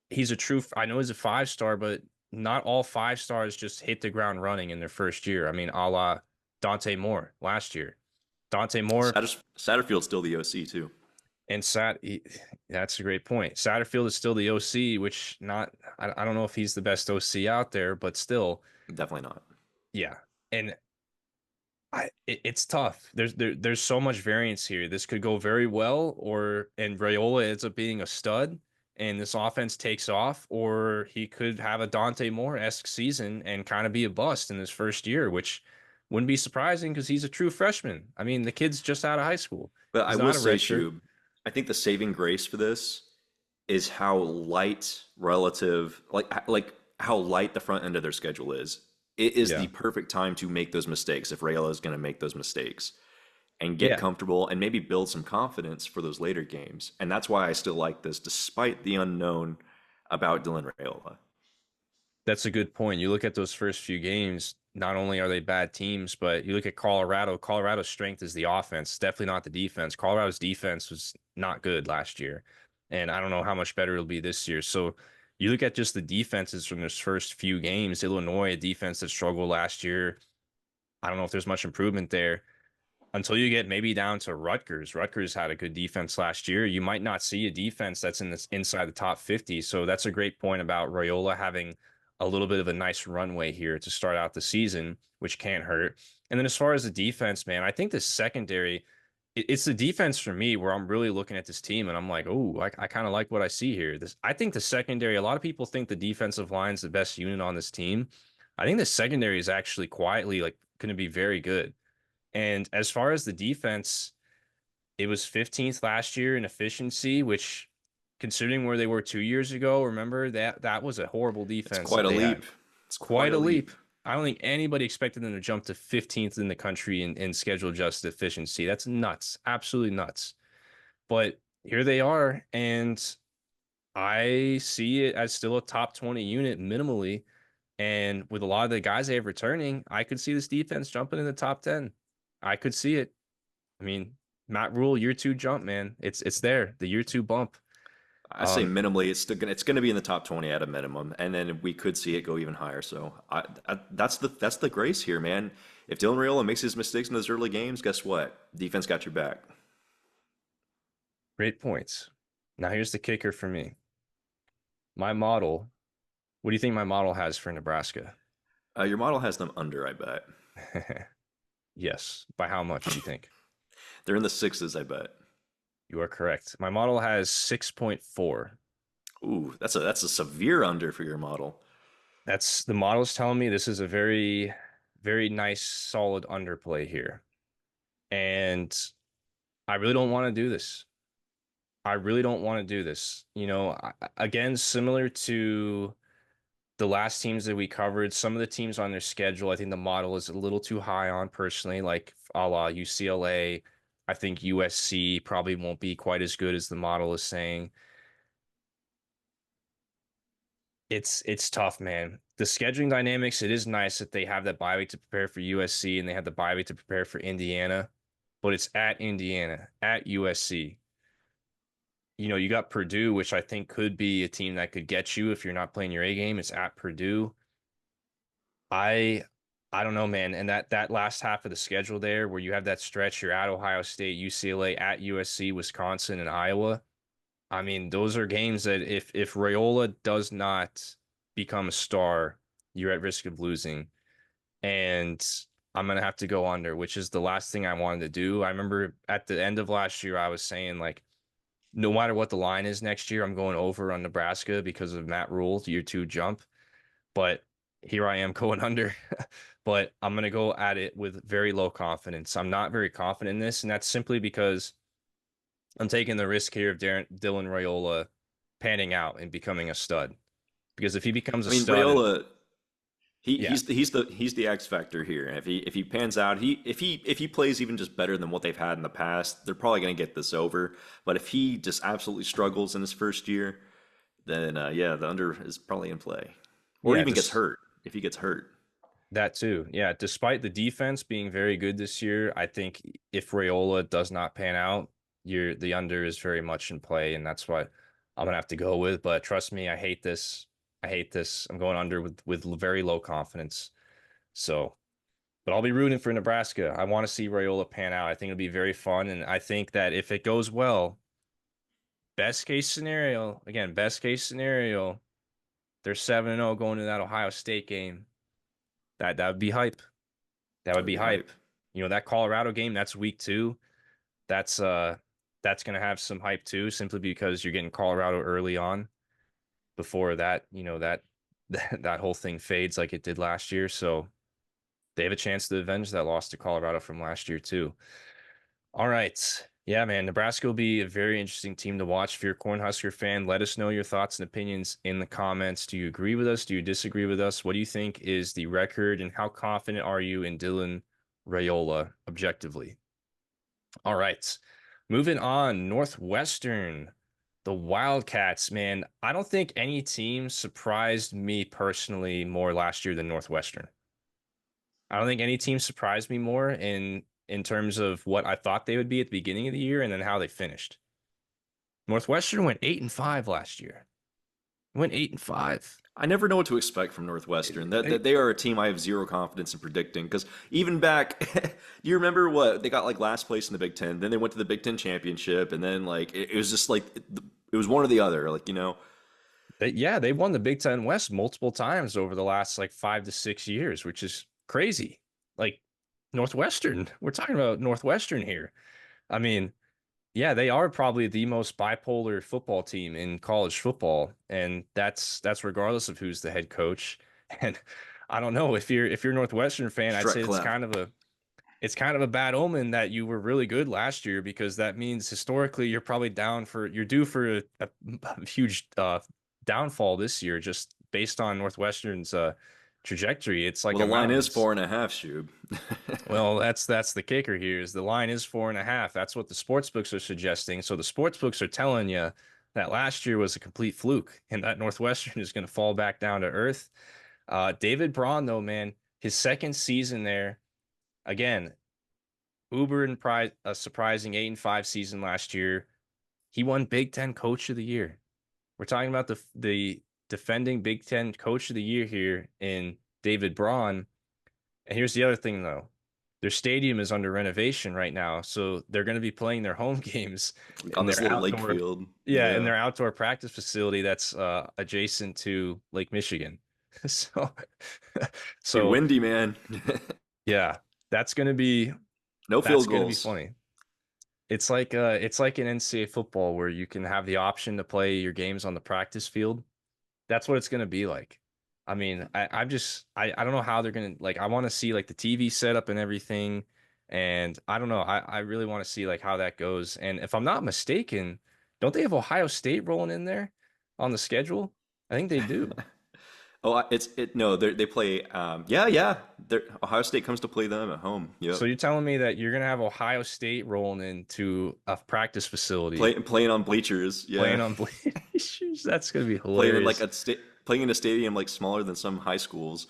he's a true. I know he's a five-star, but not all five stars just hit the ground running in their first year. I mean, a la Dante Moore last year. Dante Moore Satterfield's still the OC too. and that's a great point. Satterfield is still the OC, which not I don't know if he's the best OC out there, but still, Definitely not. yeah. And it's tough. There's so much variance here. This could go very well, or and Rayola ends up being a stud, and this offense takes off, or he could have a Dante Moore-esque season and kind of be a bust in his first year, which wouldn't be surprising because he's a true freshman. I mean, the kid's just out of high school. But I He's will not a say, redshirt. Shub, I think the saving grace for this is how light relative, like how light the front end of their schedule is. It is the Yeah. perfect time to make those mistakes if Rayla is going to make those mistakes and get Yeah. comfortable and maybe build some confidence for those later games. And that's why I still like this, despite the unknown about Dylan Rayola. That's a good point. You look at those first few games, not only are they bad teams, but you look at Colorado. Colorado's strength is the offense, definitely not the defense. Colorado's defense was not good last year, and I don't know how much better it'll be this year. So you look at just the defenses from those first few games. Illinois, a defense that struggled last year. I don't know if there's much improvement there until you get maybe down to Rutgers. Rutgers had a good defense last year. You might not see a defense that's in this inside the top 50. So that's a great point about Royola having a little bit of a nice runway here to start out the season, which can't hurt. And then as far as the defense, man, I think the secondary, it's the defense for me where I'm really looking at this team and I'm like, oh, I kind of like what I see here. I think the secondary, a lot of people think the defensive line's the best unit on this team. I think the secondary is actually quietly like going to be very good. And as far as the defense, it was 15th last year in efficiency, which considering where they were 2 years ago, remember that was a horrible It's defense quite that a they had. leap. It's quite Quite a a leap. leap. I don't think anybody expected them to jump to 15th in the country in schedule adjusted efficiency. That's nuts. Absolutely nuts. But here they are, and I see it as still a top 20 unit minimally. And with a lot of the guys they have returning, I could see this defense jumping in the top 10. I could see it. I mean, Matt Rule, year two jump, man. It's there. The year two bump. I say Um, minimally, it's gonna be in the top 20 at a minimum, and then we could see it go even higher. So that's the grace here, man. If Dylan Raiola makes his mistakes in those early games, guess what? Defense got your back. Great points. Now here's the kicker for me. My model. What do you think my model has for Nebraska? Your model has them under, I bet. Yes. By how much do you think? They're in the sixes, I bet. You are correct. My model has 6.4. Ooh, that's a severe under for your model. That's the model's telling me this is a very, very nice, solid underplay here. And I really don't want to do this. I really don't want to do this. Again, similar to the last teams that we covered, some of the teams on their schedule, I think the model is a little too high on personally, like a la UCLA. I think USC probably won't be quite as good as the model is saying. It's tough, man. The scheduling dynamics, it is nice that they have that bye week to prepare for USC and they have the bye week to prepare for Indiana, but it's at Indiana, at USC. You got Purdue, which I think could be a team that could get you if you're not playing your A game. It's at Purdue. I I don't know, man. And that last half of the schedule there, where you have that stretch, you're at Ohio State, UCLA, at USC, Wisconsin, and Iowa. I mean, those are games that if Rayola does not become a star, you're at risk of losing. And I'm gonna have to go under, which is the last thing I wanted to do. I remember at the end of last year, I was saying like, no matter what the line is next year, I'm going over on Nebraska because of Matt Rule, year two jump. But here I am going under, but I'm going to go at it with very low confidence. I'm not very confident in this, and that's simply because I'm taking the risk here of Dylan Raiola panning out and becoming a stud. Because if he becomes I a mean, stud, and Rayola, he, yeah, he's the X factor here. If he pans out, if he plays even just better than what they've had in the past, they're probably going to get this over. But if he just absolutely struggles in his first year, then yeah, the under is probably in play, or yeah, even gets just hurt if he gets hurt. that too. Yeah, despite the defense being very good this year, I think if Raiola does not pan out, the under is very much in play, and that's what I'm gonna have to go with. But trust me, I hate this. I hate this. I'm going under with very low confidence. So, but I'll be rooting for Nebraska. I want to see Raiola pan out. I think it'll be very fun, and I think that if it goes well, best case scenario, again, best case scenario, they're 7-0 going to that Ohio State game. That would be hype. That That would would be be hype. hype. That Colorado game, that's week 2. That's uh that's gonna have some hype too, simply because you're getting Colorado early on before that, that whole thing fades like it did last year. So they have a chance to avenge that loss to Colorado from last year too. All right. Yeah, man. Nebraska will be a very interesting team to watch. If you're a Cornhusker fan, let us know your thoughts and opinions in the comments. Do you agree with us? Do you disagree with us? What do you think is the record, and how confident are you in Dylan Raiola objectively? All right. Moving on, Northwestern, the Wildcats, man. I don't think any team surprised me personally more last year than Northwestern. I don't think any team surprised me more in terms of what I thought they would be at the beginning of the year and then how they finished. Northwestern went 8-5 last year. Went 8-5. I never know what to expect from Northwestern. That They, they are a team I have zero confidence in predicting. Because even back, do you remember what they got like last place in the Big Ten? Then they went to the Big Ten championship, and then like it was just like it was one or the other. Like yeah, they won the Big Ten West multiple times over the last like 5 to 6 years, which is crazy. Like Northwestern, we're talking about Northwestern here. I mean, yeah, they are probably the most bipolar football team in college football, and that's regardless of who's the head coach. And I don't know if you're a Northwestern fan, I'd Shrek say Clef. it's kind of a bad omen that you were really good last year, because that means historically you're due for a huge downfall this year, just based on Northwestern's trajectory. It's Well, like the a line is mountain. 4.5, Shoob. Well, that's the kicker here is the line is 4.5. That's what the sports books are suggesting. So the sports books are telling you that last year was a complete fluke and that Northwestern is going to fall back down to earth. David Braun, though, man, his second season there, again, uber and prize, a surprising 8-5 season last year. He won Big Ten Coach of the Year. We're talking about the defending Big Ten Coach of the Year here in David Braun. And here's the other thing, though. Their stadium is under renovation right now, so they're going to be playing their home games On in this their little lake outdoor, field. yeah, in Yeah. their outdoor practice facility that's adjacent to Lake Michigan. So, It's gonna be so windy, man. yeah, that's going to be No that's field going to be goals. funny. It's like an NCAA football where you can have the option to play your games on the practice field. That's what it's gonna be like. I mean, I don't know how they're gonna like. I want to see like the TV setup and everything, and I don't know. I really want to see like how that goes. And if I'm not mistaken, don't they have Ohio State rolling in there on the schedule? I think they do. Oh, it's it. No, they play. Yeah, yeah. Ohio State comes to play them at home. Yep. So you're telling me that you're gonna have Ohio State rolling into a practice facility Playing on bleachers. Yeah. playing on bleachers? That's gonna be Playing in like hilarious. playing in a stadium like smaller than some high schools.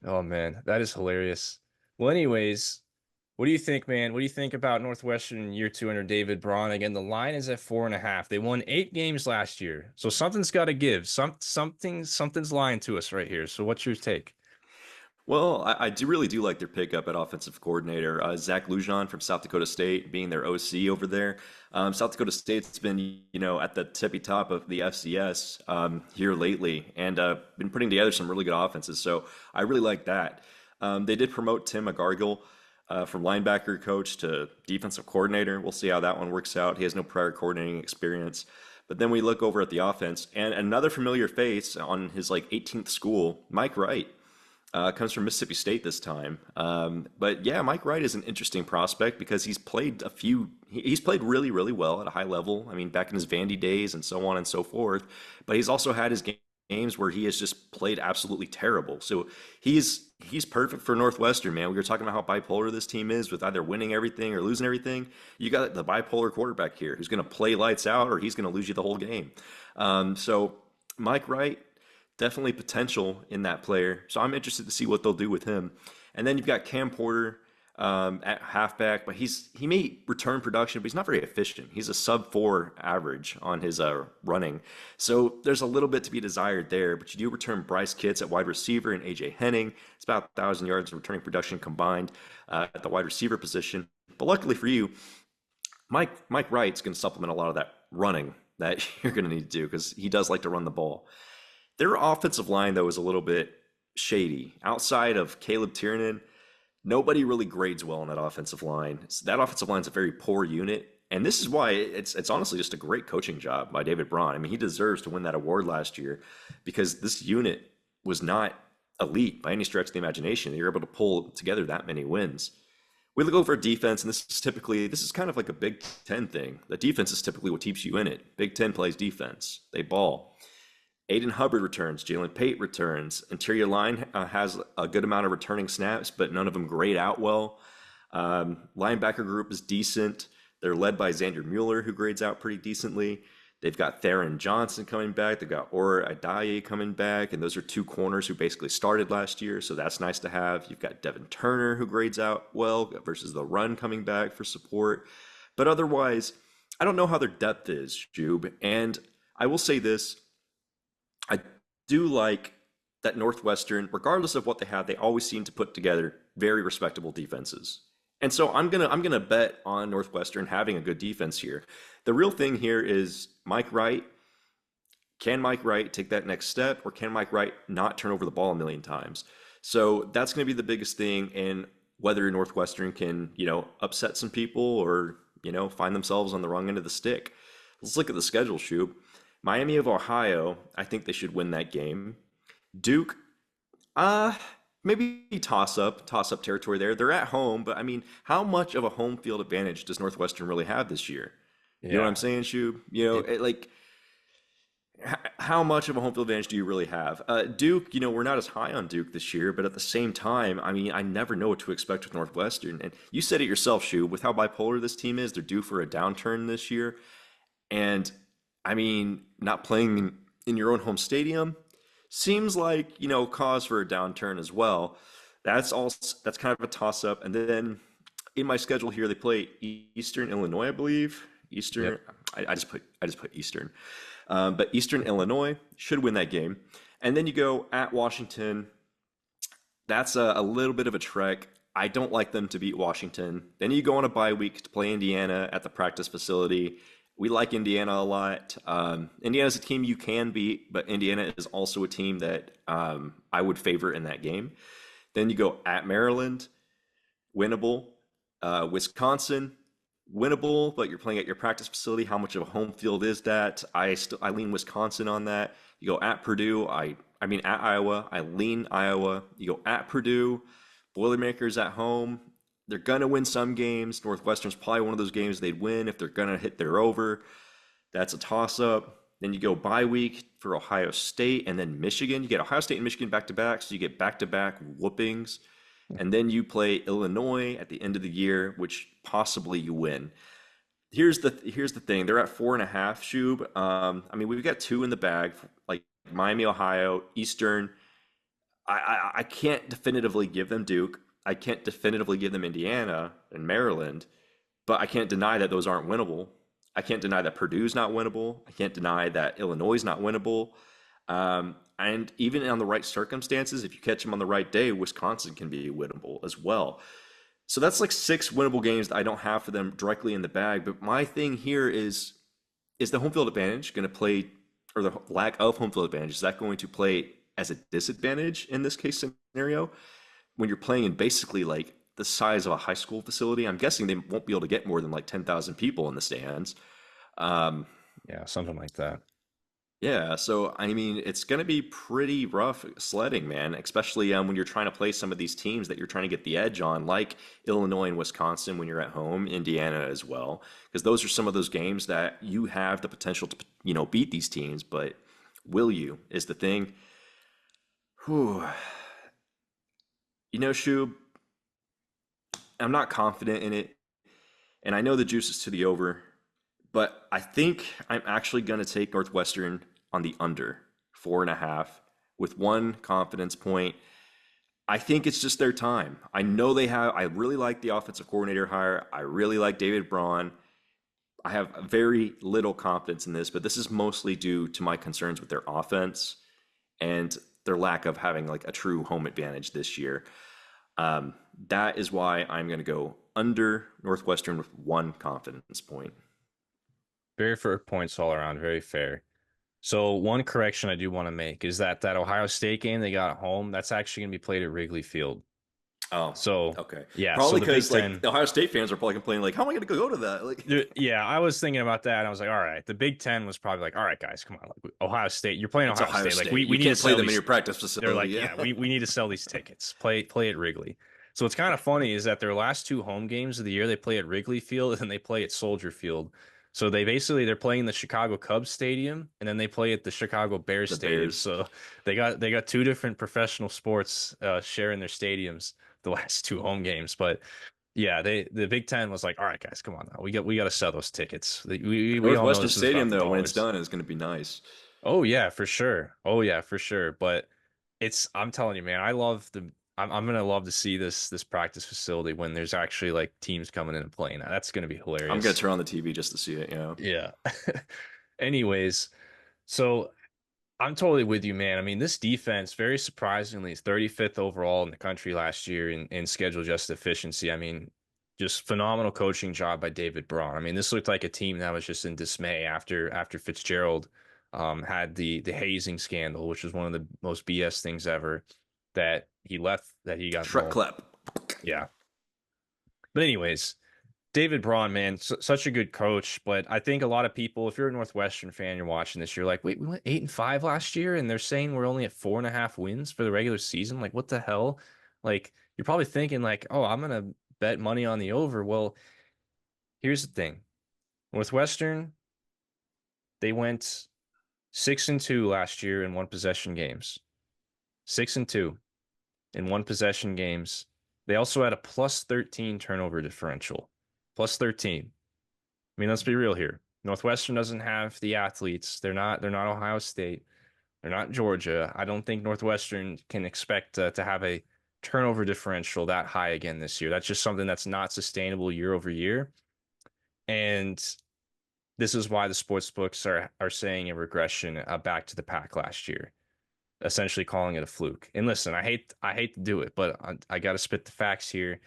Oh man, that is hilarious. Well, anyways, what do you think, man? What do you think about Northwestern in year 2 under David Braun? Again, the line is at 4.5. They won 8 games last year, so something's got to give. Something's lying to us right here. So, what's your take? Well, I do really do like their pickup at offensive coordinator. Zach Lujan from South Dakota State being their OC over there. South Dakota State's been, at the tippy top of the FCS here lately and been putting together some really good offenses. So I really like that. They did promote Tim McGargill from linebacker coach to defensive coordinator. We'll see how that one works out. He has no prior coordinating experience. But then we look over at the offense and another familiar face on his like 18th school, Mike Wright. Comes from Mississippi State this time. But yeah, Mike Wright is an interesting prospect because he's played really, really well at a high level. I mean, back in his Vandy days and so on and so forth. But he's also had his games where he has just played absolutely terrible. So he's perfect for Northwestern, man. We were talking about how bipolar this team is with either winning everything or losing everything. You got the bipolar quarterback here who's going to play lights out or he's going to lose you the whole game. So Mike Wright, definitely potential in that player. So I'm interested to see what they'll do with him. And then you've got Cam Porter at halfback, but he may return production, but he's not very efficient. He's a sub 4 average on his running. So there's a little bit to be desired there, but you do return Bryce Kitts at wide receiver and AJ Henning. It's about 1,000 yards of returning production combined at the wide receiver position. But luckily for you, Mike Wright's going to supplement a lot of that running that you're going to need to do because he does like to run the ball. Their offensive line, though, is a little bit shady. Outside of Caleb Tiernan, nobody really grades well on that offensive line. So that offensive line is a very poor unit. And this is why it's honestly just a great coaching job by David Braun. I mean, he deserves to win that award last year because this unit was not elite by any stretch of the imagination. They were able to pull together that many wins. We look over defense, and this is kind of like a Big Ten thing. The defense is typically what keeps you in it. Big Ten plays defense. They ball. Aiden Hubbard returns. Jalen Pate returns. Interior line has a good amount of returning snaps, but none of them grade out well. Linebacker group is decent. They're led by Xander Mueller, who grades out pretty decently. They've got Theron Johnson coming back. They've got Ora Adaye coming back, and those are two corners who basically started last year, so that's nice to have. You've got Devin Turner, who grades out well versus the run coming back for support. But otherwise, I don't know how their depth is, Shoob. And I will say this. I do like that Northwestern, regardless of what they have, they always seem to put together very respectable defenses. And so I'm gonna bet on Northwestern having a good defense here. The real thing here is Mike Wright. Can Mike Wright take that next step, or can Mike Wright not turn over the ball a million times? So that's going to be the biggest thing, and whether Northwestern can, upset some people or, find themselves on the wrong end of the stick. Let's look at the schedule, Shoob. Miami of Ohio, I think they should win that game. Duke, maybe toss up territory there. They're at home, but I mean, how much of a home field advantage does Northwestern really have this year? You know what I'm Yeah. saying, Shoob? It, How much of a home field advantage do you really have? Duke, we're not as high on Duke this year, but at the same time, I mean, I never know what to expect with Northwestern. And you said it yourself, Shoob, with how bipolar this team is, they're due for a downturn this year. And I mean, not playing in your own home stadium seems like, cause for a downturn as well. That's kind of a toss up. And then in my schedule here, they play Eastern Illinois, I believe. Eastern, yep. I just put Eastern. But Eastern Illinois should win that game. And then you go at Washington. That's a little bit of a trek. I don't like them to beat Washington. Then you go on a bye week to play Indiana at the practice facility. We like Indiana a lot. Indiana's a team you can beat, but Indiana is also a team that I would favor in that game. Then you go at Maryland, winnable. Wisconsin, winnable, but you're playing at your practice facility. How much of a home field is that? I lean Wisconsin on that. You go at Purdue. I mean at Iowa. I lean Iowa. You go at Purdue. Boilermakers at home. They're gonna win some games. Northwestern's probably one of those games they'd win if they're gonna hit their over. That's a toss up. Then you go bye week for Ohio State and then Michigan. You get Ohio State and Michigan back to back, so you get back to back whoopings. And then you play Illinois at the end of the year, which possibly you win. Here's the thing. They're at 4.5, Shoob. I mean, we've got two in the bag, like Miami, Ohio, Eastern. I can't definitively give them Duke. I can't definitively give them Indiana and Maryland, but I can't deny that those aren't winnable. I can't deny that Purdue's not winnable. I can't deny that Illinois is not winnable. And even on the right circumstances, if you catch them on the right day, Wisconsin can be winnable as well. So that's like 6 winnable games that I don't have for them directly in the bag. But my thing here is the home field advantage going to play, or the lack of home field advantage, is that going to play as a disadvantage in this case scenario? When you're playing in basically like the size of a high school facility, I'm guessing they won't be able to get more than like 10,000 people in the stands. Um, yeah, something like that. Yeah, so I mean, it's going to be pretty rough sledding, man, especially when you're trying to play some of these teams that you're trying to get the edge on, like Illinois and Wisconsin when you're at home, Indiana as well, because those are some of those games that you have the potential to, beat these teams, but will you is the thing. Whew. Shub, I'm not confident in it, and I know the juice is to the over, but I think I'm actually going to take Northwestern on the under 4.5 with one confidence point. I think it's just their time. I know they have, I really like the offensive coordinator hire. I really like David Braun. I have very little confidence in this, but this is mostly due to my concerns with their offense and their lack of having like a true home advantage this year. Um, that is why I'm going to go under Northwestern with one confidence point. Very fair points all around. Very fair. So one correction I do want to make is that Ohio State game they got at home, that's actually going to be played at Wrigley Field. Oh, So okay. yeah, so Probably the Big because like Ten. the Ohio State fans are probably complaining, like, how am I going to go to that? Like, Yeah, I was thinking about that. And I was like, all right, the Big Ten was probably like, all right, guys, come on, like Ohio State, you're playing it's Ohio Ohio State, like State. we You need to can't play sell them in your these. practice They're facility. like, Yeah. yeah, we need to sell these tickets. Play at Wrigley. So what's kind of funny is that their last two home games of the year they play at Wrigley Field and they play at Soldier Field. So they're playing the Chicago Cubs stadium and then they play at the Chicago Bears The stadium. Bears. So they got two different professional sports sharing their stadiums the last two home games. But yeah, the Big Ten was like, all right, guys, come on now. We got to sell those tickets. We all know Northwestern this is about Stadium, the though, when it's dollars. done, is going to be nice. Oh yeah, for sure. Oh yeah, for sure. But I'm telling you, man, I'm gonna love to see this practice facility when there's actually like teams coming in and playing. That's gonna be I'm going to hilarious. turn on the TV just to see it, Yeah. Anyways, so I'm totally with you, man. I mean, this defense, very surprisingly, is 35th overall in the country last year in schedule just efficiency. I mean, just phenomenal coaching job by David Braun. I mean, this looked like a team that was just in dismay after Fitzgerald had the hazing scandal, which was one of the most BS things ever that he got Shrek involved. clap. Yeah. But anyways, David Braun, man, such a good coach. But I think a lot of people, if you're a Northwestern fan, you're watching this, you're like, wait, we went 8-5 last year, and they're saying we're only at 4.5 wins for the regular season. Like, what the hell? Like, you're probably thinking, like, oh, I'm gonna bet money on the over. Well, here's the thing. Northwestern, they went 6-2 last year in one possession games. 6-2 in one possession games. They also had a plus 13 turnover differential. Plus 13. I mean, let's be real here. Northwestern doesn't have the athletes. They're not Ohio State. They're not Georgia. I don't think Northwestern can expect to have a turnover differential that high again this year. That's just something that's not sustainable year over year. And this is why the sports books are saying a regression back to the pack last year, essentially calling it a fluke. And listen, I hate to do it, but I got to spit the facts here.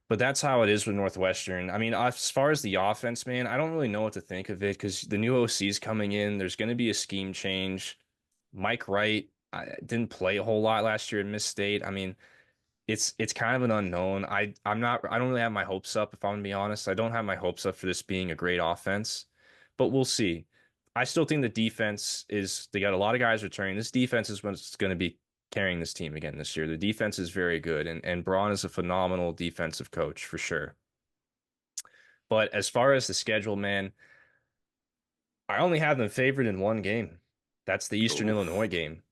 But that's how it is with Northwestern. I mean, as far as the offense, man, I don't really know what to think of it because the new OC's coming in. There's going to be a scheme change. Mike Wright didn't play a whole lot last year at Miss State. I mean, it's kind of an unknown. I don't really have my hopes up, if I'm gonna be honest. I don't have my hopes up for this being a great offense, but we'll see. I still think the defense is they got a lot of guys returning. This defense is what's going to be carrying this team again this year. The defense is very good, and Braun is a phenomenal defensive coach for sure. But as far as the schedule, man, I only have them favored in one game. That's the Eastern Illinois Oof. game.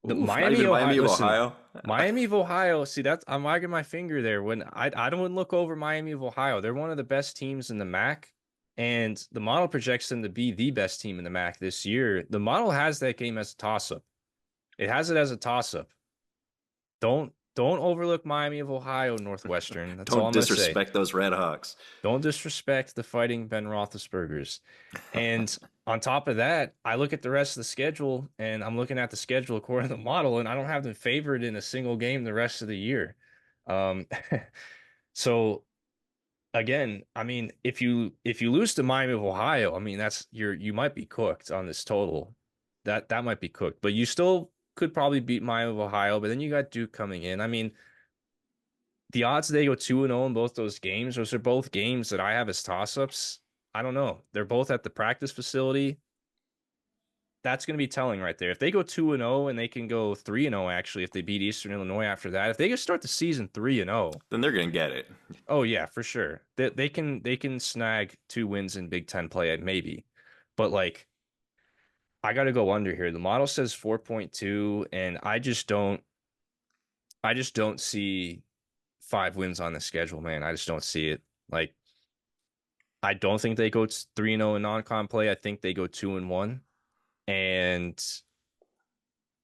The Oof. Not Miami, even Ohio. Miami of Listen, Ohio. Miami of Ohio. See, that's I'm wagging my finger there. When I don't look over Miami of Ohio. They're one of the best teams in the MAC, and the model projects them to be the best team in the MAC this year. The model has that game as a toss-up. It has it as a toss-up. Don't overlook Miami of Ohio, Northwestern. That's all Don't I'm gonna say. disrespect those Red Hawks. Don't disrespect the fighting Ben Roethlisbergers. And on top of that, I look at the rest of the schedule and I'm looking at the schedule according to the model, and I don't have them favored in a single game the rest of the year. Um, so again, I mean, if you lose to Miami of Ohio, I mean you might be cooked on this total. That might be cooked, but you still could probably beat Miami of Ohio. But then you got Duke coming in. I mean, the odds they go 2-0 in both those games, those are both games that I have as toss-ups. I don't know. They're both at the practice facility. that's going to be telling right there. If they go 2-0 and they can go 3-0 actually if they beat Eastern Illinois after that. If they can start the season 3-0, Then they're gonna get it. oh yeah, for sure. They can snag 2 wins in Big Ten play maybe. But like I got to go under here. The model says 4.2 and I just don't see 5 wins on the schedule, man. I just don't see it. Like I don't think they go 3-0 in non-con play. I think they go 2-1. And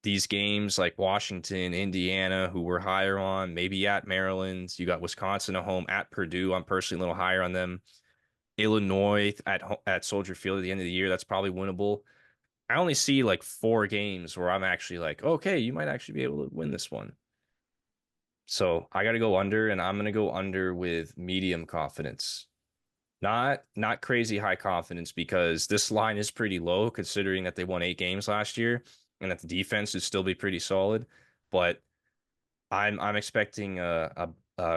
these games like Washington, Indiana, who we're higher on, maybe at Maryland. You got Wisconsin at home, at Purdue. I'm personally a little higher on them. Illinois at Soldier Field at the end of the year. That's probably winnable. I only see like 4 games where I'm actually like, okay, you might actually be able to win this one. So I got to go under, and I'm going to go under with medium confidence. Not crazy high confidence because this line is pretty low considering that they won 8 games last year and that the defense would still be pretty solid. But I'm expecting a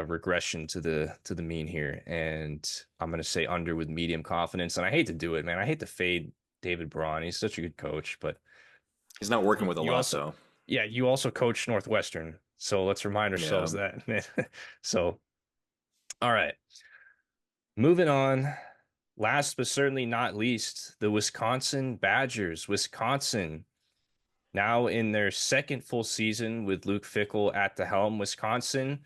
regression to the mean here, and I'm gonna say under with medium confidence. And I hate to do it, man. I hate to fade David Braun. He's such a good coach, but He's not working you, with a you lot also though. yeah, you also coach Northwestern. So let's remind Yeah. ourselves that. So all right. Moving on. Last but certainly not least, the Wisconsin Badgers. Wisconsin now in their second full season with Luke Fickell at the helm. Wisconsin,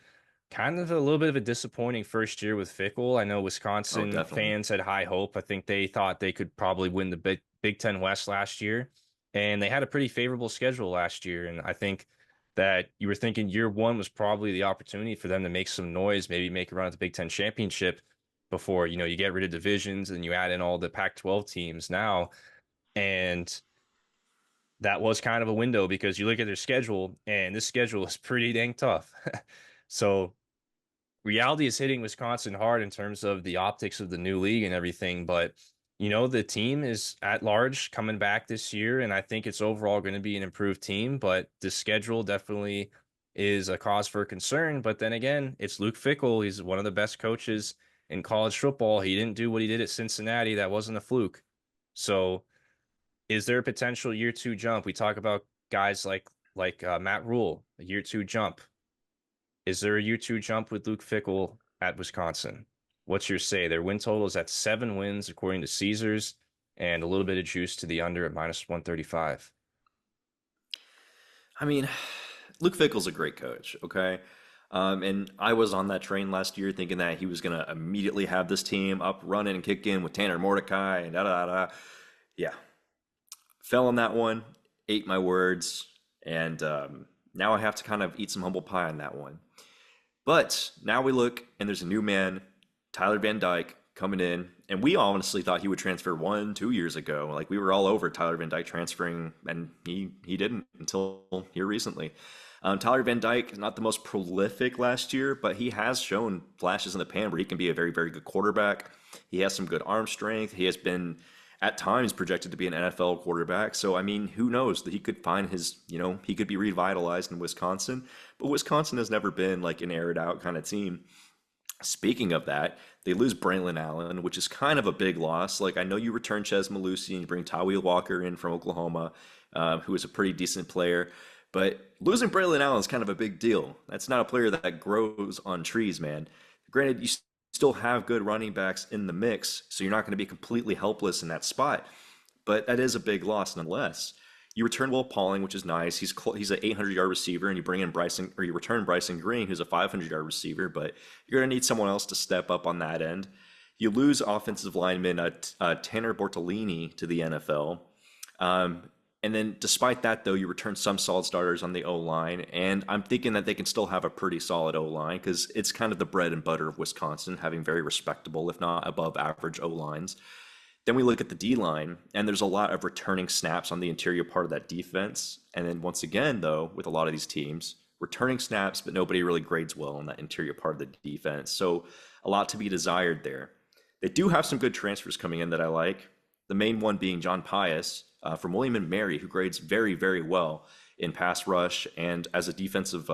kind of a little bit of a disappointing first year with Fickell. I know Oh, Wisconsin definitely. fans had high hope. I think they thought they could probably win the Big Ten West last year, and they had a pretty favorable schedule last year. And I think that you were thinking year one was probably the opportunity for them to make some noise, maybe make a run at the Big Ten championship before, you get rid of divisions and you add in all the Pac-12 teams now. And that was kind of a window because you look at their schedule and this schedule is pretty dang tough. So reality is hitting Wisconsin hard in terms of the optics of the new league and everything. But, the team is at large coming back this year. And I think it's overall going to be an improved team. But the schedule definitely is a cause for concern. But then again, it's Luke Fickell. He's one of the best coaches in college football. He didn't do what he did at Cincinnati. That wasn't a fluke. So, is there a potential year two jump? We talk about guys like Matt Rule, a year two jump. Is there a year two jump with Luke Fickell at Wisconsin? What's your say? Their win total is at 7 wins according to Caesars, and a little bit of juice to the under at minus 135. I mean, Luke Fickell's a great coach, okay? And I was on that train last year thinking that he was going to immediately have this team up running and kicking with Tanner Mordecai and da da da. Yeah, fell on that one, ate my words, and now I have to kind of eat some humble pie on that one. But now we look, and there's a new man, Tyler Van Dyke, coming in, and we honestly thought he would transfer 1, 2 years ago. Like we were all over Tyler Van Dyke transferring, and he didn't until here recently. Tyler Van Dyke is not the most prolific last year, but he has shown flashes in the pan where he can be a very, very good quarterback. He has some good arm strength. He has been at times projected to be an NFL quarterback. So, I mean, who knows that he could find he could be revitalized in Wisconsin. But Wisconsin has never been like an aired out kind of team. Speaking of that, they lose Braylon Allen, which is kind of a big loss. Like, I know you return Ches Malusi and you bring Tawil Walker in from Oklahoma, who is a pretty decent player. But losing Braylon Allen is kind of a big deal. That's not a player that grows on trees, man. Granted, you still have good running backs in the mix, so you're not going to be completely helpless in that spot. But that is a big loss nonetheless. You return Will Pauling, which is nice. He's an 800-yard receiver, and you bring in Bryson, or you return Bryson Green, who's a 500-yard receiver. But you're going to need someone else to step up on that end. You lose offensive lineman Tanner Bortolini to the NFL. And then, despite that, though, you return some solid starters on the O line, and I'm thinking that they can still have a pretty solid O line because it's kind of the bread and butter of Wisconsin, having very respectable, if not above average O lines. Then we look at the D line, and there's a lot of returning snaps on the interior part of that defense. And then, once again, though, with a lot of these teams, returning snaps, but nobody really grades well on that interior part of the defense. So, a lot to be desired there. They do have some good transfers coming in that I like. The main one being John Pius from William and Mary, who grades very, very well in pass rush and as a defensive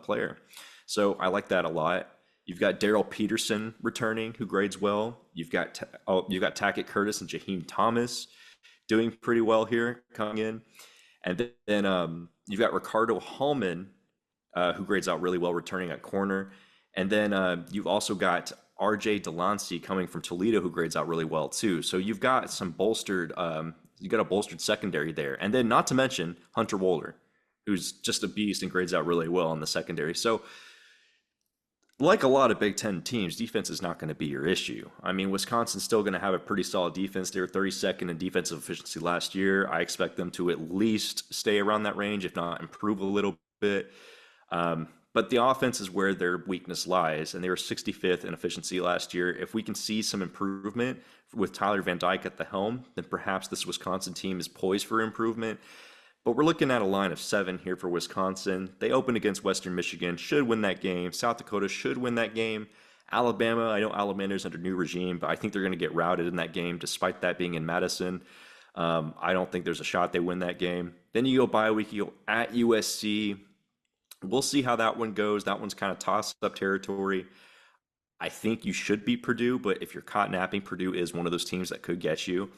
player. So I like that a lot. You've got Daryl Peterson returning, who grades well. You've got Tackett Curtis and Jaheim Thomas. doing pretty well here coming in. And then you've got Ricardo Hallman, who grades out really well returning at corner. And then you've also got RJ Delancey coming from Toledo, who grades out really well too. So you've got you got a bolstered secondary there. And then not to mention Hunter Wohler, who's just a beast and grades out really well in the secondary. So like a lot of Big Ten teams, defense is not going to be your issue. I mean, Wisconsin's still going to have a pretty solid defense. They were 32nd in defensive efficiency last year. I expect them to at least stay around that range, if not improve a little bit. But the offense is where their weakness lies, and they were 65th in efficiency last year. If we can see some improvement with Tyler Van Dyke at the helm, then perhaps this Wisconsin team is poised for improvement. But we're looking at a line of 7 here for Wisconsin. They opened against Western Michigan, should win that game. South Dakota should win that game. Alabama, I know Alabama's under new regime, but I think they're going to get routed in that game, despite that being in Madison. I don't think there's a shot they win that game. Then you go bye week, you go at USC. We'll see how that one goes. That one's kind of toss-up territory. I think you should beat Purdue, but if you're caught napping, Purdue is one of those teams that could get you.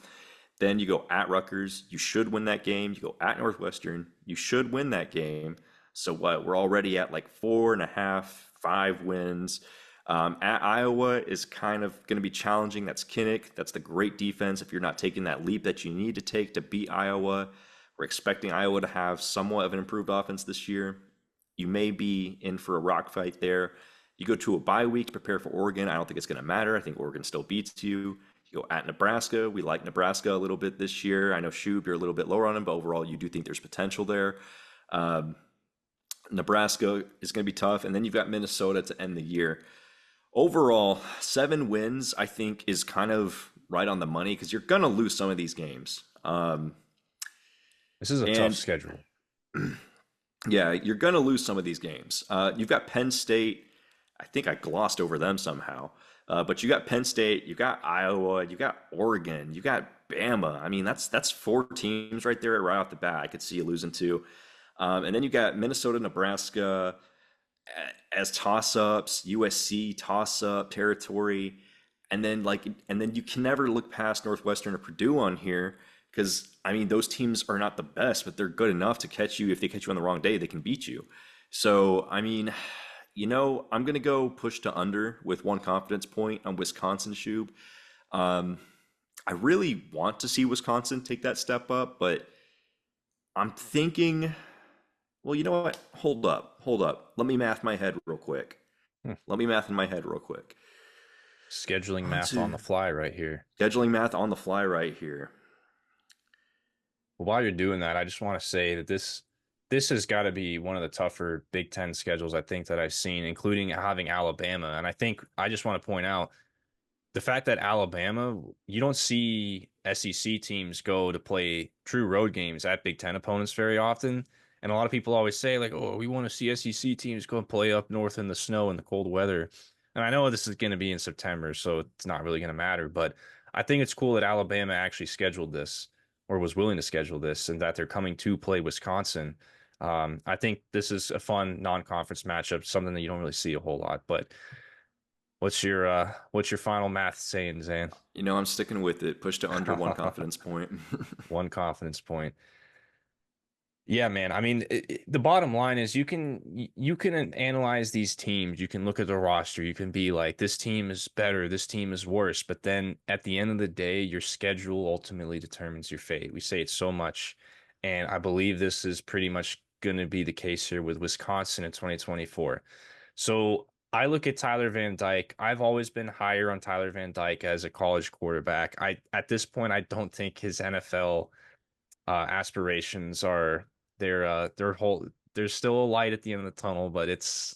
Then you go at Rutgers. You should win that game. You go at Northwestern. You should win that game. So what? We're already at like 4.5, 5 wins. At Iowa is kind of going to be challenging. That's Kinnick. That's the great defense. If you're not taking that leap that you need to take to beat Iowa, we're expecting Iowa to have somewhat of an improved offense this year. You may be in for a rock fight there. You go to a bye week to prepare for Oregon. I don't think it's going to matter. I think Oregon still beats you. You go at Nebraska. We like Nebraska a little bit this year. I know Shoob, you're a little bit lower on him, but overall, you do think there's potential there. Um, Nebraska is going to be tough. And then you've got Minnesota to end the year. Overall, 7 wins, I think, is kind of right on the money because you're going to lose some of these games. This is a tough And schedule. yeah, you're going to lose some of these games. You've got Penn State. I think I glossed over them somehow. But you got Penn State, you got Iowa, you got Oregon, you got Bama. I mean, that's 4 teams right there right off the bat. I could see you losing to. And then you got Minnesota, Nebraska as toss-ups, USC toss-up territory, and then you can never look past Northwestern or Purdue on here because I mean those teams are not the best, but they're good enough to catch you. If they catch you on the wrong day, they can beat you. So I mean, I'm gonna go push to under with 1 confidence point on Wisconsin Shoob. Um, I really want to see Wisconsin take that step up, but I'm thinking, well, you know what? Hold up, hold up. Let me math my head real quick. Hmm. Let me math in my head real quick. Scheduling One, math on two. the fly right here. Scheduling math on the fly right here. Well, while you're doing that, I just want to say that this has got to be one of the tougher Big Ten schedules I think that I've seen, including having Alabama. And I think I just want to point out the fact that Alabama, you don't see SEC teams go to play true road games at Big Ten opponents very often. And a lot of people always say, like, oh, we want to see SEC teams go and play up north in the snow and the cold weather. And I know this is going to be in September, so it's not really going to matter. But I think it's cool that Alabama actually scheduled this or was willing to schedule this and that they're coming to play Wisconsin. I think this is a fun non-conference matchup, something that you don't really see a whole lot. But what's your final math saying, Zan? I'm sticking with it. Push to under 1 confidence point. 1 confidence point. Yeah, man. I mean, the bottom line is you can analyze these teams. You can look at the roster. You can be like, this team is better, this team is worse. But then at the end of the day, your schedule ultimately determines your fate. We say it so much, and I believe this is pretty much going to be the case here with Wisconsin in 2024. So I look at Tyler Van Dyke. I've always been higher on Tyler Van Dyke as a college quarterback. At this point, I don't think his NFL aspirations are their whole there's still a light at the end of the tunnel, but it's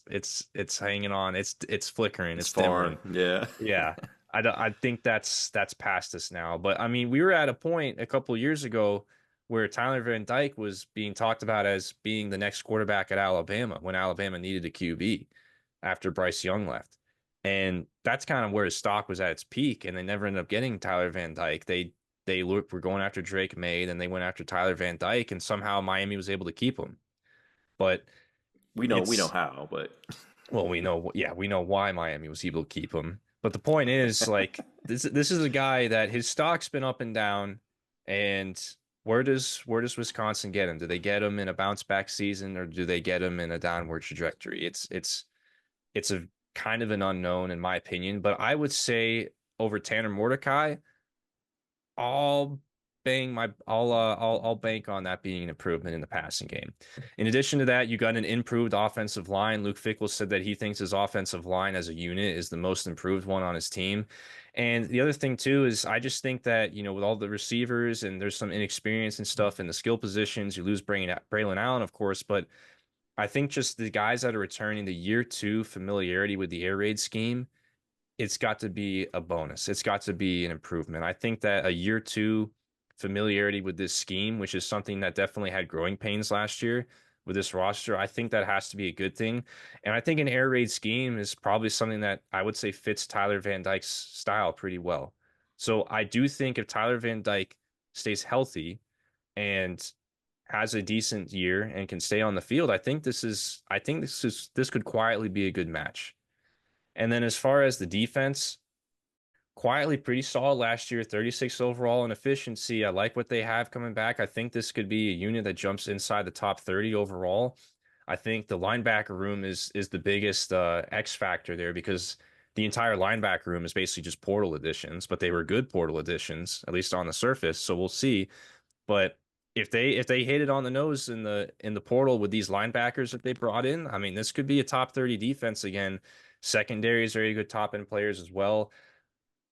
hanging on. It's flickering, It's it's far. dimmering. Yeah. Yeah. I think that's past us now. But I mean, we were at a point a couple of years ago where Tyler Van Dyke was being talked about as being the next quarterback at Alabama when Alabama needed a QB after Bryce Young left. And that's kind of where his stock was at its peak, and they never ended up getting Tyler Van Dyke. Were going after Drake May, then they went after Tyler Van Dyke, and somehow Miami was able to keep him. But We know it's how, but well, we know why Miami was able to keep him. But the point is, like, this is a guy that his stock's been up and down, And where does Wisconsin get him? Do they get him in a bounce back season or do they get him in a downward trajectory? It's a kind of an unknown in my opinion, but I would say over Tanner Mordecai, I'll I'll bank on that being an improvement in the passing game. In addition to that, you got an improved offensive line. Luke Fickell said that he thinks his offensive line as a unit is the most improved one on his team. And the other thing too is I just think that, with all the receivers and there's some inexperience and stuff in the skill positions, you lose Braylon Allen, of course, but I think just the guys that are returning the year two familiarity with the air raid scheme, it's got to be a bonus. It's got to be an improvement. I think that a year two familiarity with this scheme, which is something that definitely had growing pains last year with this roster, I think that has to be a good thing. And I think an air raid scheme is probably something that I would say fits Tyler Van Dyke's style pretty well. So I do think if Tyler Van Dyke stays healthy and has a decent year and can stay on the field, I think this could quietly be a good match. And then as far as the defense, quietly pretty solid last year, 36 overall in efficiency. I like what they have coming back. I think this could be a unit that jumps inside the top 30 overall. I think the linebacker room is the biggest X factor there because the entire linebacker room is basically just portal additions, but they were good portal additions, at least on the surface. So we'll see. But if they hit it on the nose in the portal with these linebackers that they brought in, I mean, this could be a top 30 defense again. Secondary is very good top end players as well.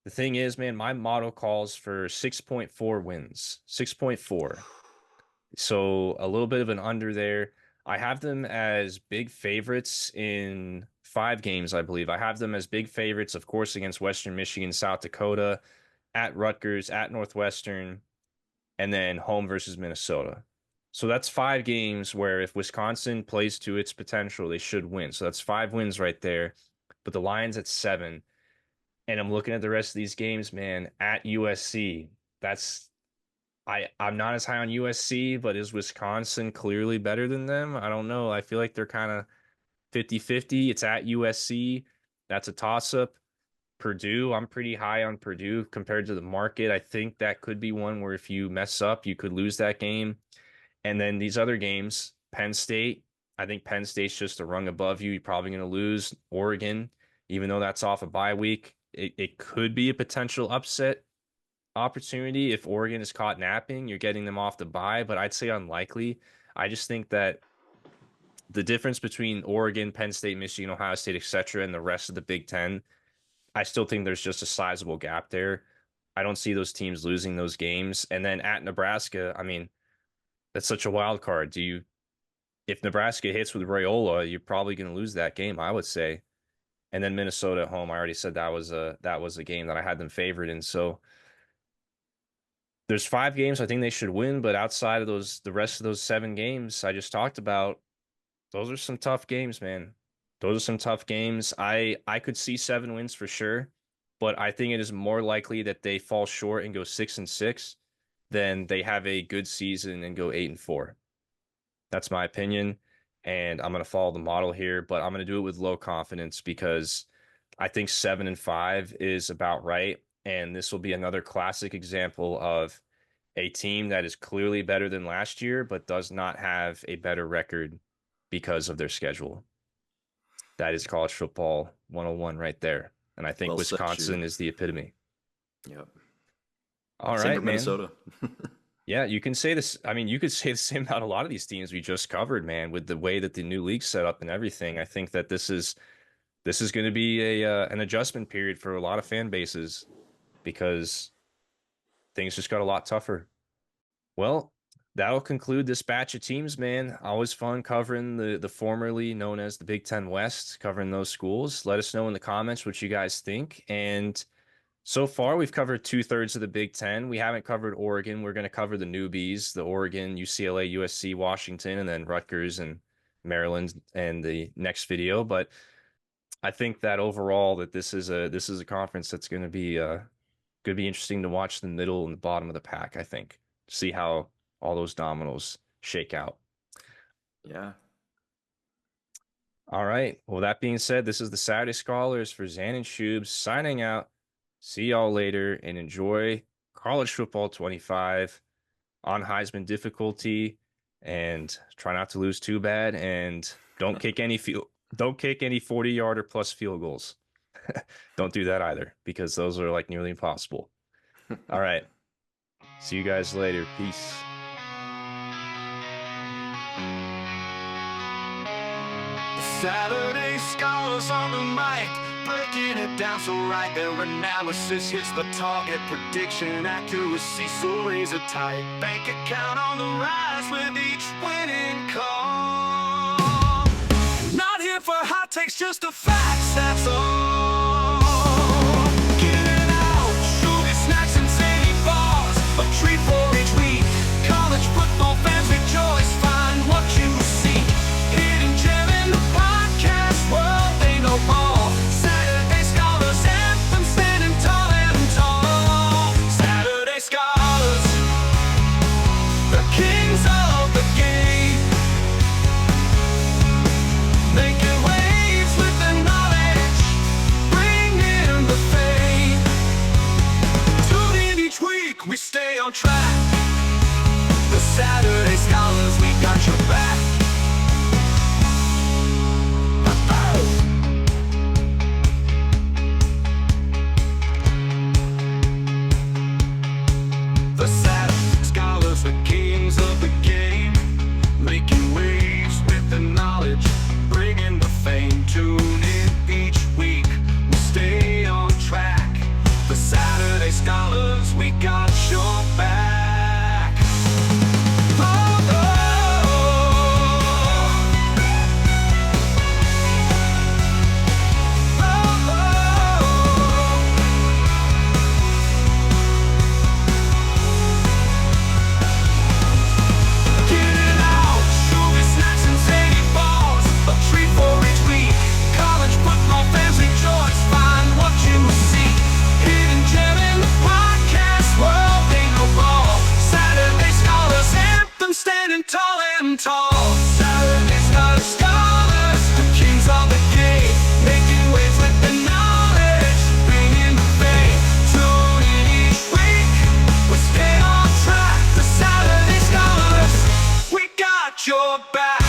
The thing is, man, my model calls for 6.4 wins. 6.4. So a little bit of an under there. I have them as big favorites in 5 games, I believe. I have them as big favorites, of course, against Western Michigan, South Dakota, at Rutgers, at Northwestern, and then home versus Minnesota. So that's 5 games where if Wisconsin plays to its potential, they should win. So that's 5 wins right there. But the Lions at 7. And I'm looking at the rest of these games, man, at USC. That's I'm not as high on USC, but is Wisconsin clearly better than them? I don't know. I feel like they're kind of 50-50. It's at USC. That's a toss-up. Purdue, I'm pretty high on Purdue compared to the market. I think that could be one where if you mess up, you could lose that game. And then these other games, Penn State, I think Penn State's just a rung above you. You're probably going to lose Oregon, even though that's off a bye week. It could be a potential upset opportunity if Oregon is caught napping. You're getting them off the bye, but I'd say unlikely. I just think that the difference between Oregon, Penn State, Michigan, Ohio State, etc., and the rest of the Big Ten, I still think there's just a sizable gap there. I don't see those teams losing those games. And then at Nebraska, I mean, that's such a wild card. If Nebraska hits with Rayola, you're probably going to lose that game, I would say. And then Minnesota at home, I already said that was a game that I had them favored in. So there's 5 games I think they should win, but outside of those, the rest of those 7 games I just talked about, those are some tough games, man. Those are some tough games. I could see 7 wins for sure, but I think it is more likely that they fall short and go 6-6 than they have a good season and go 8-4. That's my opinion, and I'm going to follow the model here, but I'm going to do it with low confidence because I think 7-5 is about right, and this will be another classic example of a team that is clearly better than last year, but does not have a better record because of their schedule. That is college football 101 right there. And I think Well said, Shoob. Wisconsin is the epitome. Yep. All Same for right, man. Minnesota. Yeah, you can say this. I mean, you could say the same about a lot of these teams we just covered, man, with the way that the new league set up and everything. I think that this is going to be a an adjustment period for a lot of fan bases because things just got a lot tougher. Well, that'll conclude this batch of teams, man. Always fun covering the formerly known as the Big Ten West, covering those schools. Let us know in the comments what you guys think. And so far, we've covered 2/3 of the Big Ten. We haven't covered Oregon. We're going to cover the newbies, the Oregon, UCLA, USC, Washington, and then Rutgers and Maryland in the next video. But I think that overall that this is a conference that's going to be interesting to watch the middle and the bottom of the pack, I think. See how all those dominoes shake out. Yeah. All right. Well, that being said, this is the Saturday Scholars for Xan and Shoob signing out. See y'all later and enjoy college football 25. on Heisman difficulty and try not to lose too bad. And don't kick any 40-yard or plus field goals. Don't do that either, because those are like nearly impossible. All right. See you guys later. Peace. Saturday scholars on the mic, breaking it down so right. Their analysis hits the target, prediction accuracy so razor tight. Bank account on the rise with each winning call. Not here for hot takes, just the facts, that's all. Getting out, shooting snacks and zany bars, a treat for each week. College football fans rejoice, find what you seek. Hidden gem in the podcast world, they know more. Saturday Scholars Anthem, standing tall and tall. Saturday Scholars, the kings of the game, making waves with the knowledge, bringing the fame. Tune in each week, we stay on track. The Saturday Scholars, we got your back. The Saturday Scholars, the kings of the game, making waves with the knowledge, bringing the fame. Tune in each week, we stay on track. The Saturday Scholars, we got your back. Oh, oh. Getting out, shooting snacks and zany balls, a treat for each week. College football fans rejoice, find what you seek. Hidden gem in the podcast world, they know ball. Saturday Scholars Anthem, standing tall and tall. Saturday Scholars, the kings of the game, making waves with the knowledge, bringing the fame. Tune in each week, we stay on track. The Saturday Scholars, we got your back.